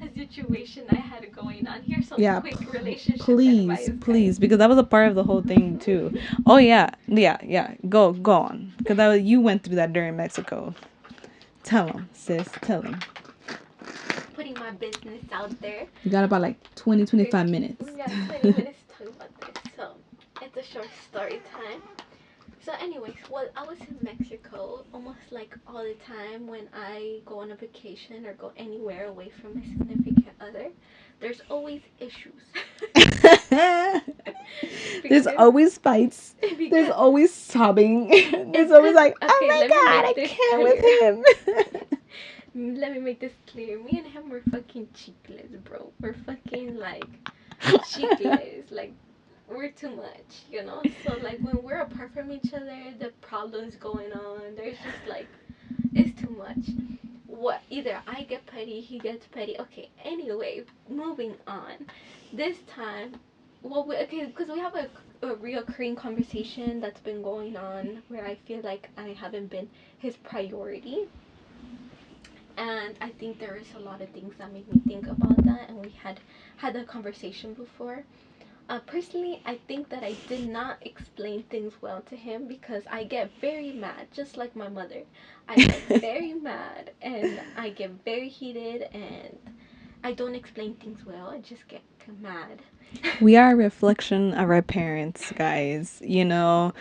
a situation I had going on here. Some quick relationship advice. Please, because that was a part of the whole thing too. Oh yeah. Go on, because you went through that during Mexico. Tell them, sis. Tell them. Putting my business out there. You got about like 25 minutes. We got 20 minutes to talk about this, so it's a short story time. So anyways, well, I was in Mexico almost like all the time when I go on a vacation or go anywhere away from my significant other. There's always issues. There's always fights. There's always sobbing. There's always like, oh my god, I can't with him. Let me make this clear. Me and him were fucking chicles, bro. We're fucking like chicles. Like, we're too much, you know? So, like, when we're apart from each other, the problems going on, there's just, like, it's too much. What? Either I get petty, he gets petty. Okay, anyway, moving on. This time, because we have a reoccurring conversation that's been going on where I feel like I haven't been his priority. And I think there is a lot of things that make me think about that, and we had that conversation before. Personally, I think that I did not explain things well to him because I get very mad, just like my mother. I get very mad and I get very heated and I don't explain things well. I just get mad. We are a reflection of our parents, guys. You know,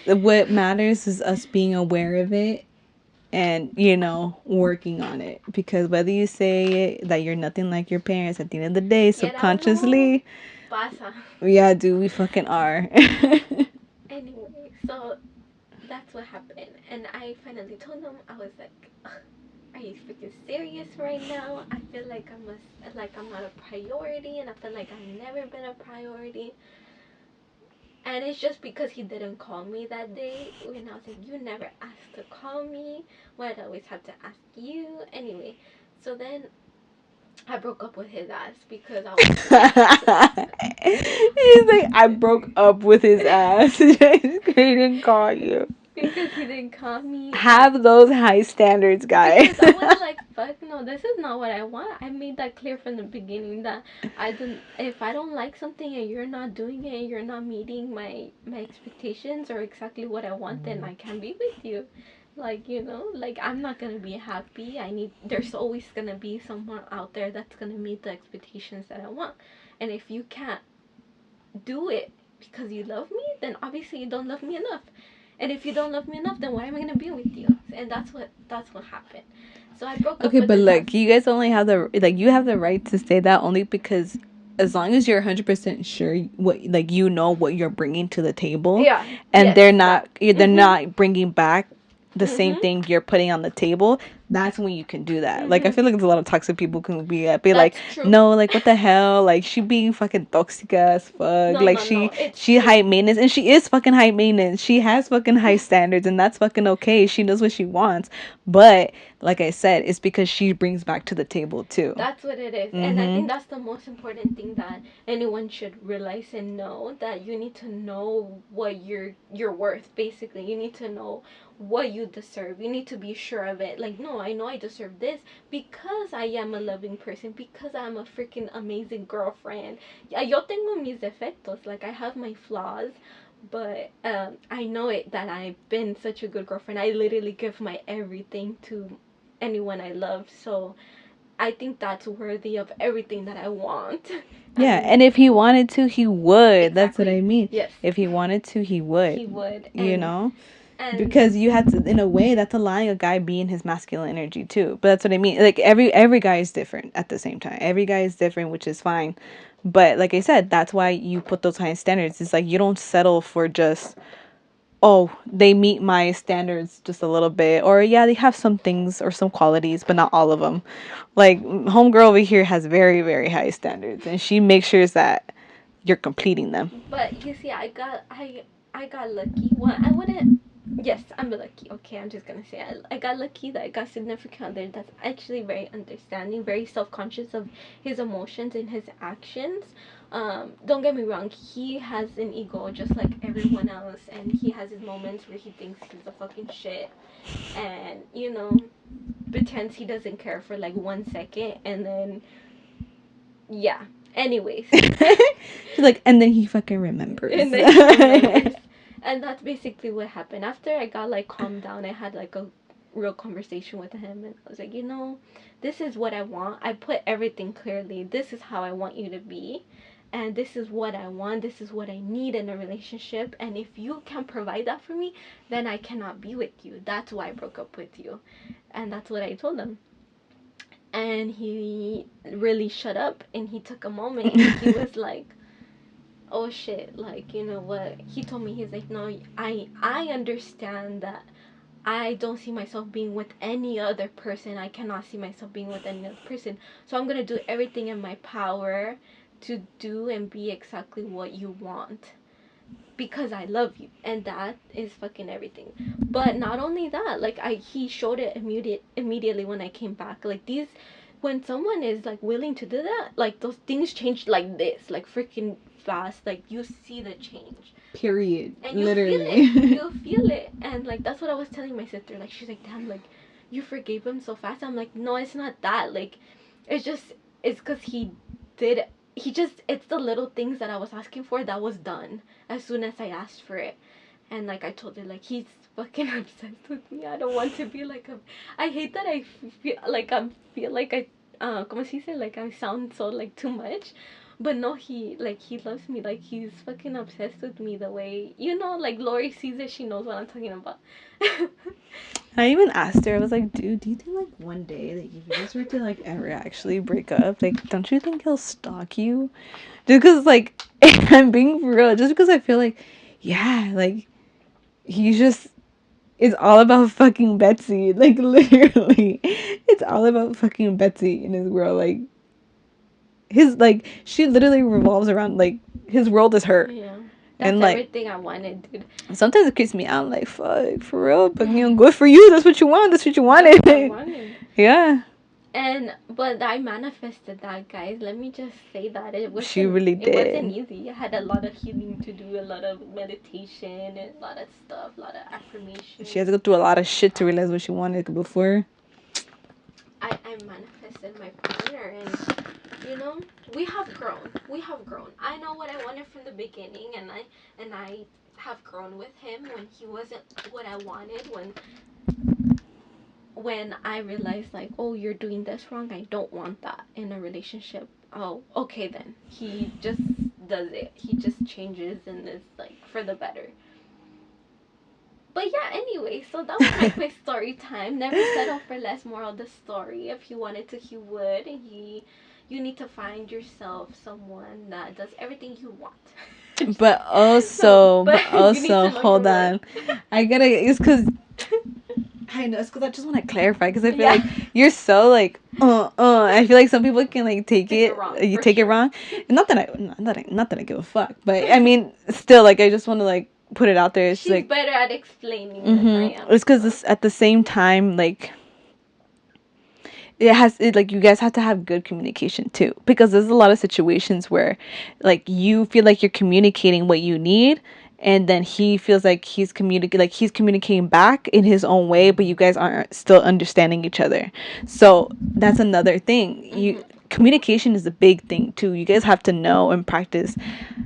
what matters is us being aware of it and, you know, working on it. Because whether you say it, that you're nothing like your parents, at the end of the day, subconsciously, pasa. Yeah, dude, we fucking are. Anyway, so that's what happened. And I finally told him, I was like, are you freaking serious right now? I feel like I'm not a priority, and I feel like I've never been a priority. And it's just because he didn't call me that day. When I was like, you never asked to call me. Why'd I always have to ask you? Anyway, so then I broke up with his ass because I was He's like, I broke up with his ass. He didn't call you. because he didn't call me. Have those high standards, guys. Because I was like, fuck no, this is not what I want. I made that clear from the beginning that I don't. If I don't like something and you're not doing it, and you're not meeting my expectations or exactly what I want, then I can't be with you. Like, like I'm not gonna be happy. There's always gonna be someone out there that's gonna meet the expectations that I want. And if you can't do it because you love me, then obviously you don't love me enough. And if you don't love me enough, then why am I gonna be with you? And that's what happened. So I broke up. Okay, with but this look, you guys only have you have the right to say that only because as long as you're 100% sure what what you're bringing to the table, Yeah. and Yes, they're not bringing back the same Mhm. thing you're putting on the table, that's when you can do that. Like, I Mhm. feel like there's a lot of toxic people can be like, That's true. no, like, what the hell, like, she being fucking toxic as fuck, No, like, no, no. It's she true. high maintenance, and she is fucking high maintenance, she has fucking high standards, and that's fucking okay, she knows what she wants. But like I said, it's because she brings back to the table too. That's what it is. And I think that's the most important thing that anyone should realize and know, that you need to know what you're worth. Basically, you need to know what you deserve. You need to be sure of it. Like, no, I know I deserve this because I am a loving person, because I'm a freaking amazing girlfriend. Yeah, yo tengo mis defectos. Like, I have my flaws, but I know it that I've been such a good girlfriend. I literally give my everything to anyone I love. So I think that's worthy of everything that I want. Yeah, and if he wanted to, he would. Exactly. That's what I mean. Yes. If he wanted to, he would. He would. And because you had to, in a way, that's allowing a guy be in his masculine energy too. But that's what I mean. Like, every guy is different at the same time. Every guy is different, which is fine. But like I said, that's why you put those high standards. It's like you don't settle for just, oh, they meet my standards just a little bit, or yeah, they have some things or some qualities, but not all of them. Like, homegirl over here has very, very high standards, and she makes sure that you're completing them. But you see, I got lucky. Well, I wouldn't. Yes, I'm lucky. Okay, I'm just gonna say I got lucky that I got significant other that's actually very understanding, very self conscious of his emotions and his actions. Don't get me wrong, he has an ego just like everyone else, and he has his moments where he thinks he's a fucking shit, and pretends he doesn't care for like 1 second, and then yeah. Anyways. She's like, and then he fucking remembers. And then he remembers. And that's basically what happened. After I got like calmed down, I had like a real conversation with him, and I was like, this is what I want. I put everything clearly. This is how I want you to be. And this is what I want. This is what I need in a relationship. And if you can provide that for me, then I cannot be with you. That's why I broke up with you. And that's what I told him. And he really shut up, and he took a moment, and he was like, oh shit, like, you know what, he told me, he's like, no, I understand that I don't see myself being with any other person. I cannot see myself being with any other person, so I'm gonna do everything in my power to do and be exactly what you want, because I love you, and that is fucking everything. But not only that, like, he showed it immediately when I came back. Like, when someone is like willing to do that, like, those things change like this, like freaking fast. Like, you see the change. Period. And you literally feel it. You feel it. And like, that's what I was telling my sister. Like, she's like, damn, like, you forgave him so fast. I'm like, no, it's not that. Like, it's because did it's the little things that I was asking for that was done as soon as I asked for it. And like, I told her, like, he's fucking obsessed with me. I don't want to be like him. I hate that I feel like como se dice, like I sound so like too much. But no, he loves me. Like, he's fucking obsessed with me the way, like, Lori sees it, she knows what I'm talking about. I even asked her, I was like, dude, do you think like one day that if you guys were to like ever actually break up, like, don't you think he'll stalk you? Just because, like, I'm being for real, just because I feel like, yeah, like, he's just, is all about fucking Betsy. Like, literally. It's all about fucking Betsy in his world. Like, she literally revolves around, like, his world is her. Yeah. That's And, like, everything I wanted, dude. sometimes it creeps me out. I'm like, fuck, for real? But, good for you. That's what you want. That's what you wanted. That's what I wanted. Yeah. But I manifested that, guys. Let me just say that She really it wasn't did. easy. I had a lot of healing to do, a lot of meditation, and a lot of stuff, a lot of affirmation. She has to go through a lot of shit to realize what she wanted before. I manifested my partner, and we have grown. We have grown. I know what I wanted from the beginning, and I have grown with him when he wasn't what I wanted. When I realized, like, oh, you're doing this wrong, I don't want that in a relationship. Oh, okay, then he just does it. He just changes and is like for the better. But yeah, anyway, so that was my quick story time. Never settle for less. Moral of the story. If he wanted to, he would. And you need to find yourself someone that does everything you want. But also, hold on. It's because I know, it's because I just want to clarify, because I feel like you're so like, I feel like some people can like take it wrong, you take it wrong. And not that I give a fuck, but I mean, still, like, I just want to like put it out there. It's She's like better at explaining than I am. It's because at the same time, like, like, you guys have to have good communication too, because there's a lot of situations where like you feel like you're communicating what you need, and then he feels like he's communicating back in his own way, but you guys aren't still understanding each other. So that's another thing. Communication is a big thing too. You guys have to know and practice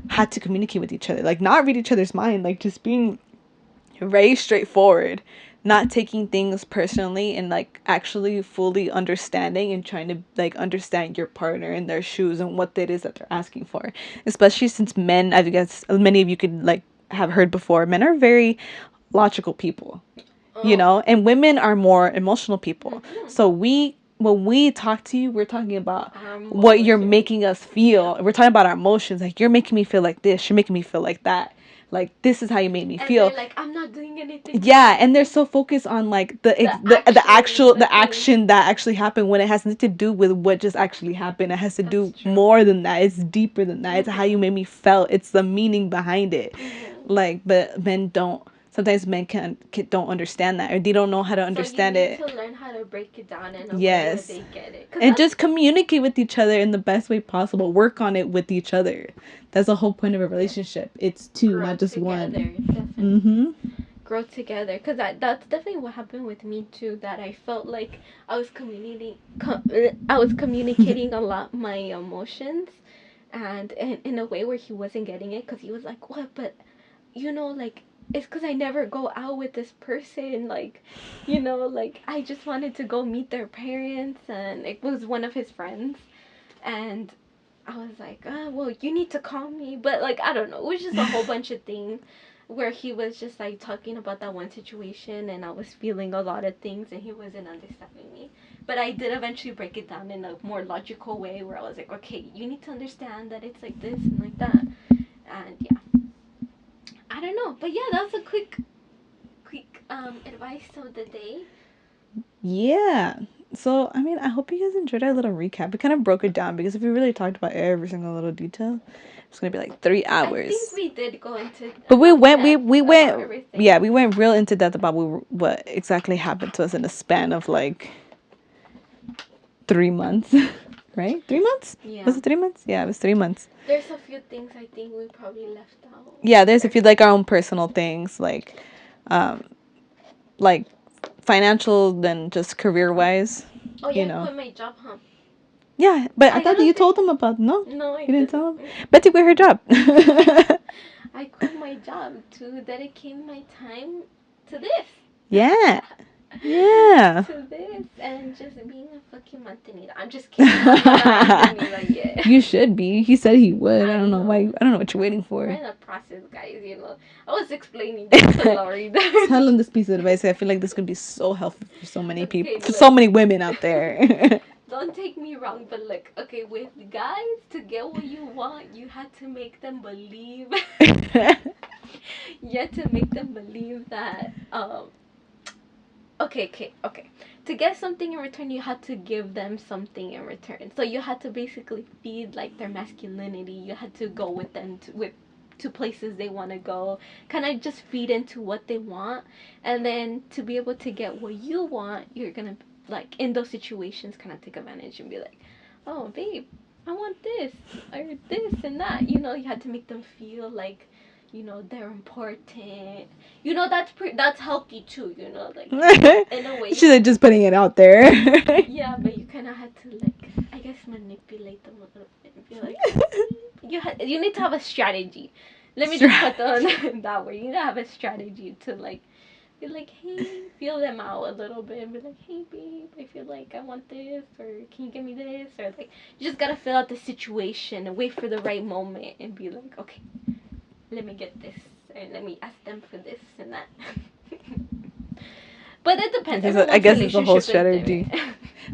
how to communicate with each other, like not read each other's mind, like just being very straightforward, not taking things personally, and like actually fully understanding and trying to like understand your partner in their shoes and what it is that they're asking for. Especially since men, as you guys, many of you could like have heard before, men are very logical people, and women are more emotional people. So when we talk to you, we're talking about what you're making us feel. We're talking about our emotions. Like, you're making me feel like this, you're making me feel like that. Like, this is how you made me feel. They're like, I'm not doing anything. Yeah, and they're so focused on like the action that actually happened, when it has nothing to do with what just actually happened. It has to do more than that. It's deeper than that. It's how you made me felt. It's the meaning behind it. Like, but men don't. Sometimes men don't understand that, or they don't know how to understand it. So you need to learn how to break it down in a way where they get it. And just communicate with each other in the best way possible. Work on it with each other. That's the whole point of a relationship. It's two, not just one. Definitely. Grow together, because that's definitely what happened with me too. That I felt like I was communicating a lot my emotions, and in a way where he wasn't getting it, because he was like, what? But like, it's because I never go out with this person, like, like, I just wanted to go meet their parents, and it was one of his friends, and I was like, well, you need to call me, but like, I don't know, it was just a whole bunch of things where he was just like talking about that one situation, and I was feeling a lot of things, and he wasn't understanding me. But I did eventually break it down in a more logical way, where I was like, okay, you need to understand that it's like this and like that, and yeah. I don't know, but yeah, that was a quick advice of the day. Yeah. So, I mean, I hope you guys enjoyed our little recap. We kind of broke it down, because if we really talked about every single little detail, it's gonna be like 3 hours. I think we did go into. But we went real into depth about what exactly happened to us in a span of like 3 months, right? 3 months? Yeah. Was it 3 months? Yeah, it was 3 months. There's a few things I think we probably left out. Yeah, there's a few like our own personal things, like financial than just career wise. Oh yeah, I quit my job, huh? Yeah, but I thought that you told them about No, you didn't tell them. Betty quit her job. I quit my job to dedicate my time to this. Yeah. Yeah. To this and just being a fucking mantenida. I'm just kidding. I'm not like, yeah. You should be. He said he would. I don't know why. I don't know what you're waiting for. We're in the process, guys. I was explaining this to Laurie. Tell him this piece of advice. I feel like this could be so helpful for so many people, for so many women out there. Don't take me wrong, but like, okay, with guys, to get what you want, you had to make them believe. You had to make them believe that Okay. To get something in return, you had to give them something in return. So you had to basically feed like their masculinity. You had to go with them to places they want to go. Kind of just feed into what they want, and then to be able to get what you want, you're gonna like in those situations kind of take advantage and be like, oh babe, I want this or this and that. You had to make them feel like they're important. That's healthy too, like in a way you She's like just putting it out there. yeah, but you kind of had to like I guess manipulate them a little bit and be like you need to have a strategy. Let me just put on that way. You need to have a strategy to like be like, hey, feel them out a little bit and be like, hey babe, I feel like I want this, or can you give me this, or like you just gotta fill out the situation and wait for the right moment and be like, okay, let me get this and let me ask them for this and that. But it depends. I guess it's a whole strategy.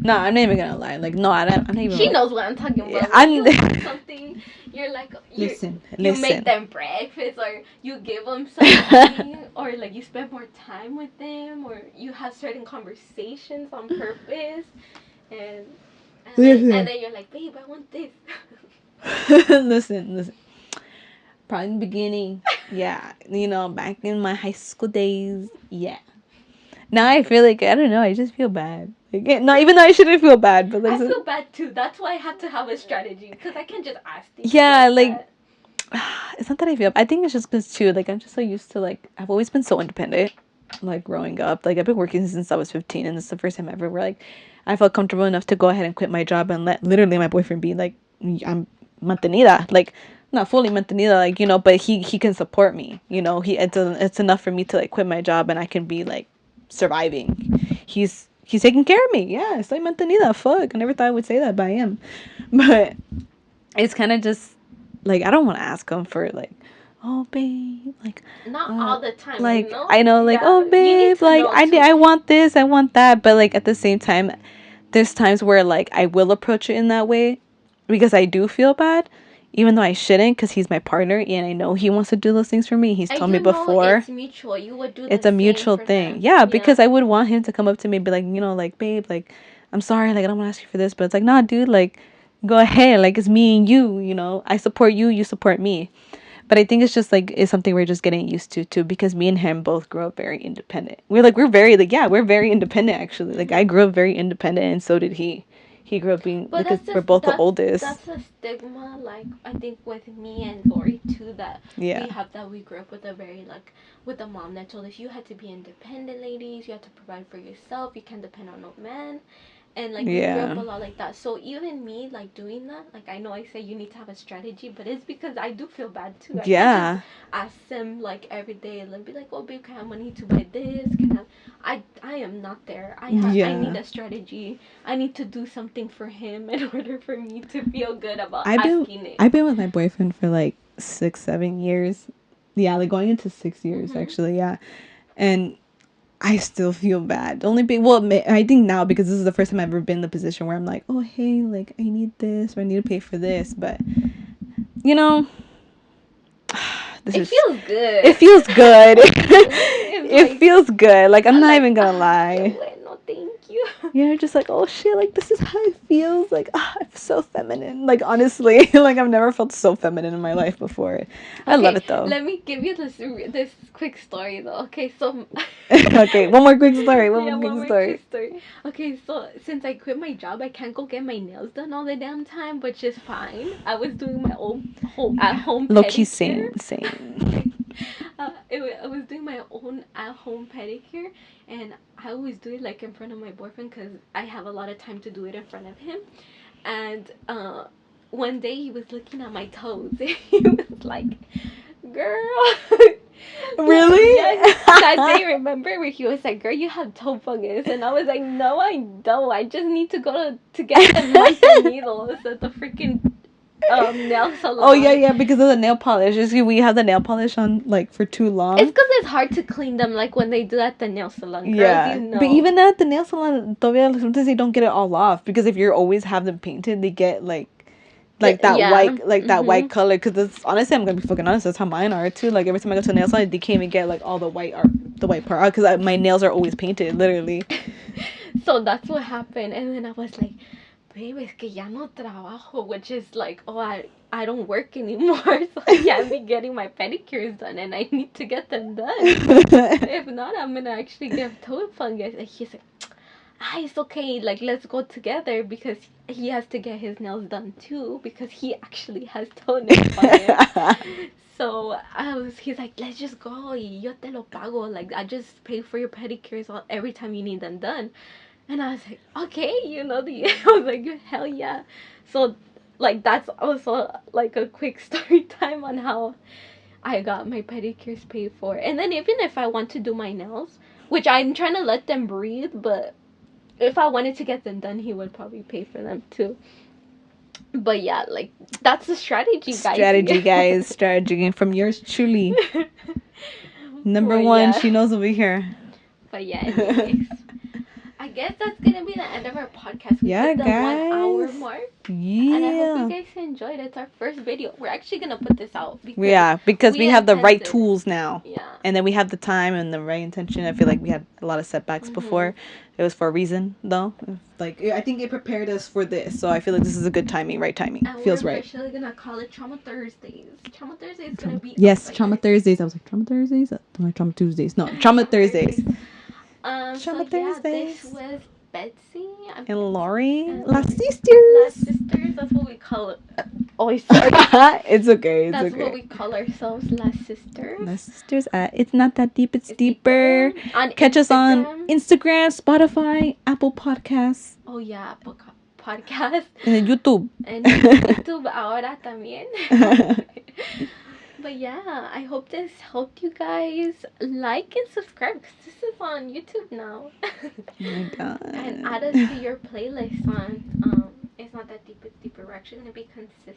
No, I'm not even gonna lie. Like, no, I'm not even. She knows what I'm talking about. Yeah, When you want something, you're like, listen. You make them breakfast, or you give them something, or like you spend more time with them, or you have certain conversations on purpose, and then you're like, babe, I want this. Listen. Probably in the beginning, yeah. Back in my high school days, yeah. Now I feel like I don't know. I just feel bad. Like, no, even though I shouldn't feel bad, but like, I feel bad too. That's why I have to have a strategy because I can't just ask things. Yeah, like it's not that I feel. I think it's just because too. Like I'm just so used to like I've always been so independent. Like growing up, like I've been working since I was 15, and this is the first time ever where like I felt comfortable enough to go ahead and quit my job and let literally my boyfriend be like, I'm mantenida, like not fully mantenida, like but he can support me. It's enough for me to like quit my job and I can be like surviving. He's taking care of me. Yeah, soy mantenida. Fuck, I never thought I would say that, but I am. But it's kind of just like I don't want to ask him for like, oh babe, like not all the time, like I know, like oh babe, like I want this, I want that, but like at the same time, there's times where like I will approach it in that way because I do feel bad, even though I shouldn't, because he's my partner and I know he wants to do those things for me. He's told me before. It's mutual. You would do. It's a mutual thing, yeah, because I would want him to come up to me and be like, like babe, like I'm sorry, like I don't want to ask you for this, but it's like nah, dude, like go ahead, like it's me and you, I support you, you support me. But I think it's just like it's something we're just getting used to too, because me and him both grew up very independent. We're very we're very independent actually. Like I grew up very independent and so did he. He grew up being because we're both the oldest. That's a stigma, like I think with me and Lori too, that we have, that we grew up with a very like with a mom that told us you had to be independent, ladies. You had to provide for yourself. You can't depend on no man. And like we grew up a lot like that. So even me like doing that, like I know I say you need to have a strategy, but it's because I do feel bad too. I can't just ask him like every day and be like, oh babe, can I have money to buy this? I am not there. I need a strategy. I need to do something for him in order for me to feel good about asking it. I've been with my boyfriend for like 6-7 years. Yeah, like going into 6 years actually, yeah. And I still feel bad. I think now because this is the first time I've ever been in the position where I'm like, oh hey, like I need this or I need to pay for this, but it feels good. It feels good. It feels good. Like I'm not even gonna lie. No, thank you. You're just like, oh shit, like this is how it feels. Like I'm so feminine. Like honestly, like I've never felt so feminine in my life before. I love it though. Let me give you this quick story though. Okay, so okay, one more quick story. One more quick story. Okay, so since I quit my job, I can't go get my nails done all the damn time, which is fine. I was doing my own at-home pedicure. Low-key same. I was doing my own at-home pedicure, and I always do it like in front of my boyfriend because I have a lot of time to do it in front of him. And one day he was looking at my toes. He was like, "Girl." Really? Yes. That day, remember where he was like, "Girl, you have toe fungus," and I was like, "No, I don't. I just need to go to get the needles at the freaking nail salon." Oh yeah, because of the nail polish. We have the nail polish on like for too long. It's because it's hard to clean them, like when they do at the nail salon. Girls, yeah, but even at the nail salon, sometimes they don't get it all off because if you always have them painted, they get like like that Yeah. white, like that white color. Because honestly, I'm gonna be fucking honest. That's how mine are too. Like every time I go to a nail salon, they can't even get like all the white art, the white part. Because my nails are always painted, literally. So that's what happened, and then I was like, babe, es que ya no trabajo, which is like, oh, I don't work anymore, so I can't be getting my pedicures done, and I need to get them done. If not, I'm gonna actually get toe fungus. And he's like, it's okay, like, let's go together, because he has to get his nails done too, because he actually has toenail fungus. So he's like, let's just go, y yo te lo pago, like, I just pay for your pedicures every time you need them done. And I was like, okay, I was like, hell yeah. So, like, that's also like a quick story time on how I got my pedicures paid for. And then even if I want to do my nails, which I'm trying to let them breathe, but if I wanted to get them done, he would probably pay for them too. But yeah, like, that's the strategy, guys. Strategy from yours truly. Number one, she knows over here. But yeah, anyways. I guess that's gonna be the end of our podcast. We hit the guys. 1 hour mark. Yeah. And I hope you guys enjoyed it. It's our first video. We're actually gonna put this out because we have the right tools now. Yeah. And then we have the time and the right intention. I feel like we had a lot of setbacks before. It was for a reason, though. Like, I think it prepared us for this. So I feel like this is a good timing, right timing. And feels we're right. Officially gonna call it Trauma Thursdays. Trauma Thursdays is gonna be. Yes, Trauma Thursdays. I was like, Trauma Thursdays? Trauma Tuesdays. No, Trauma Thursdays. Trauma Thursdays. This was Betsy and Lori. Las Sisters. That's what we call it. Oh, sorry. It's okay. That's what we call ourselves, Las Sisters. Las Sisters. It's not that deep. It's deeper. Catch Instagram. us on Instagram, Spotify, Apple Podcasts. Oh yeah, Apple Podcasts. And YouTube. And YouTube ahora también. But yeah, I hope this helped you guys. Like and subscribe, because this is on YouTube now. Oh my god. And add us to your playlist on It's Not That Deep, It's Deeper. We're actually gonna be consistent.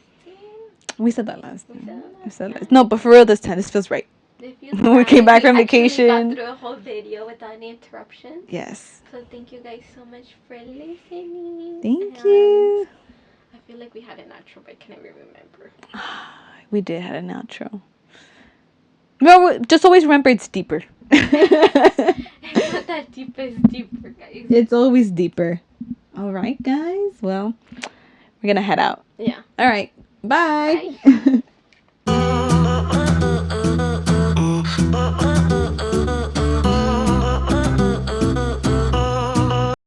We said that last time. No, but for real this time, this feels right. We came back from vacation. Got through a whole video without any interruptions. Yes. So thank you guys so much for listening. Thank you. I feel like we had an outro, but I can't even remember. We did have an outro. No, just always remember it's deeper. It's not that deep, it's deeper, guys. It's always deeper. All right, guys. Well, we're going to head out. Yeah. All right. Bye.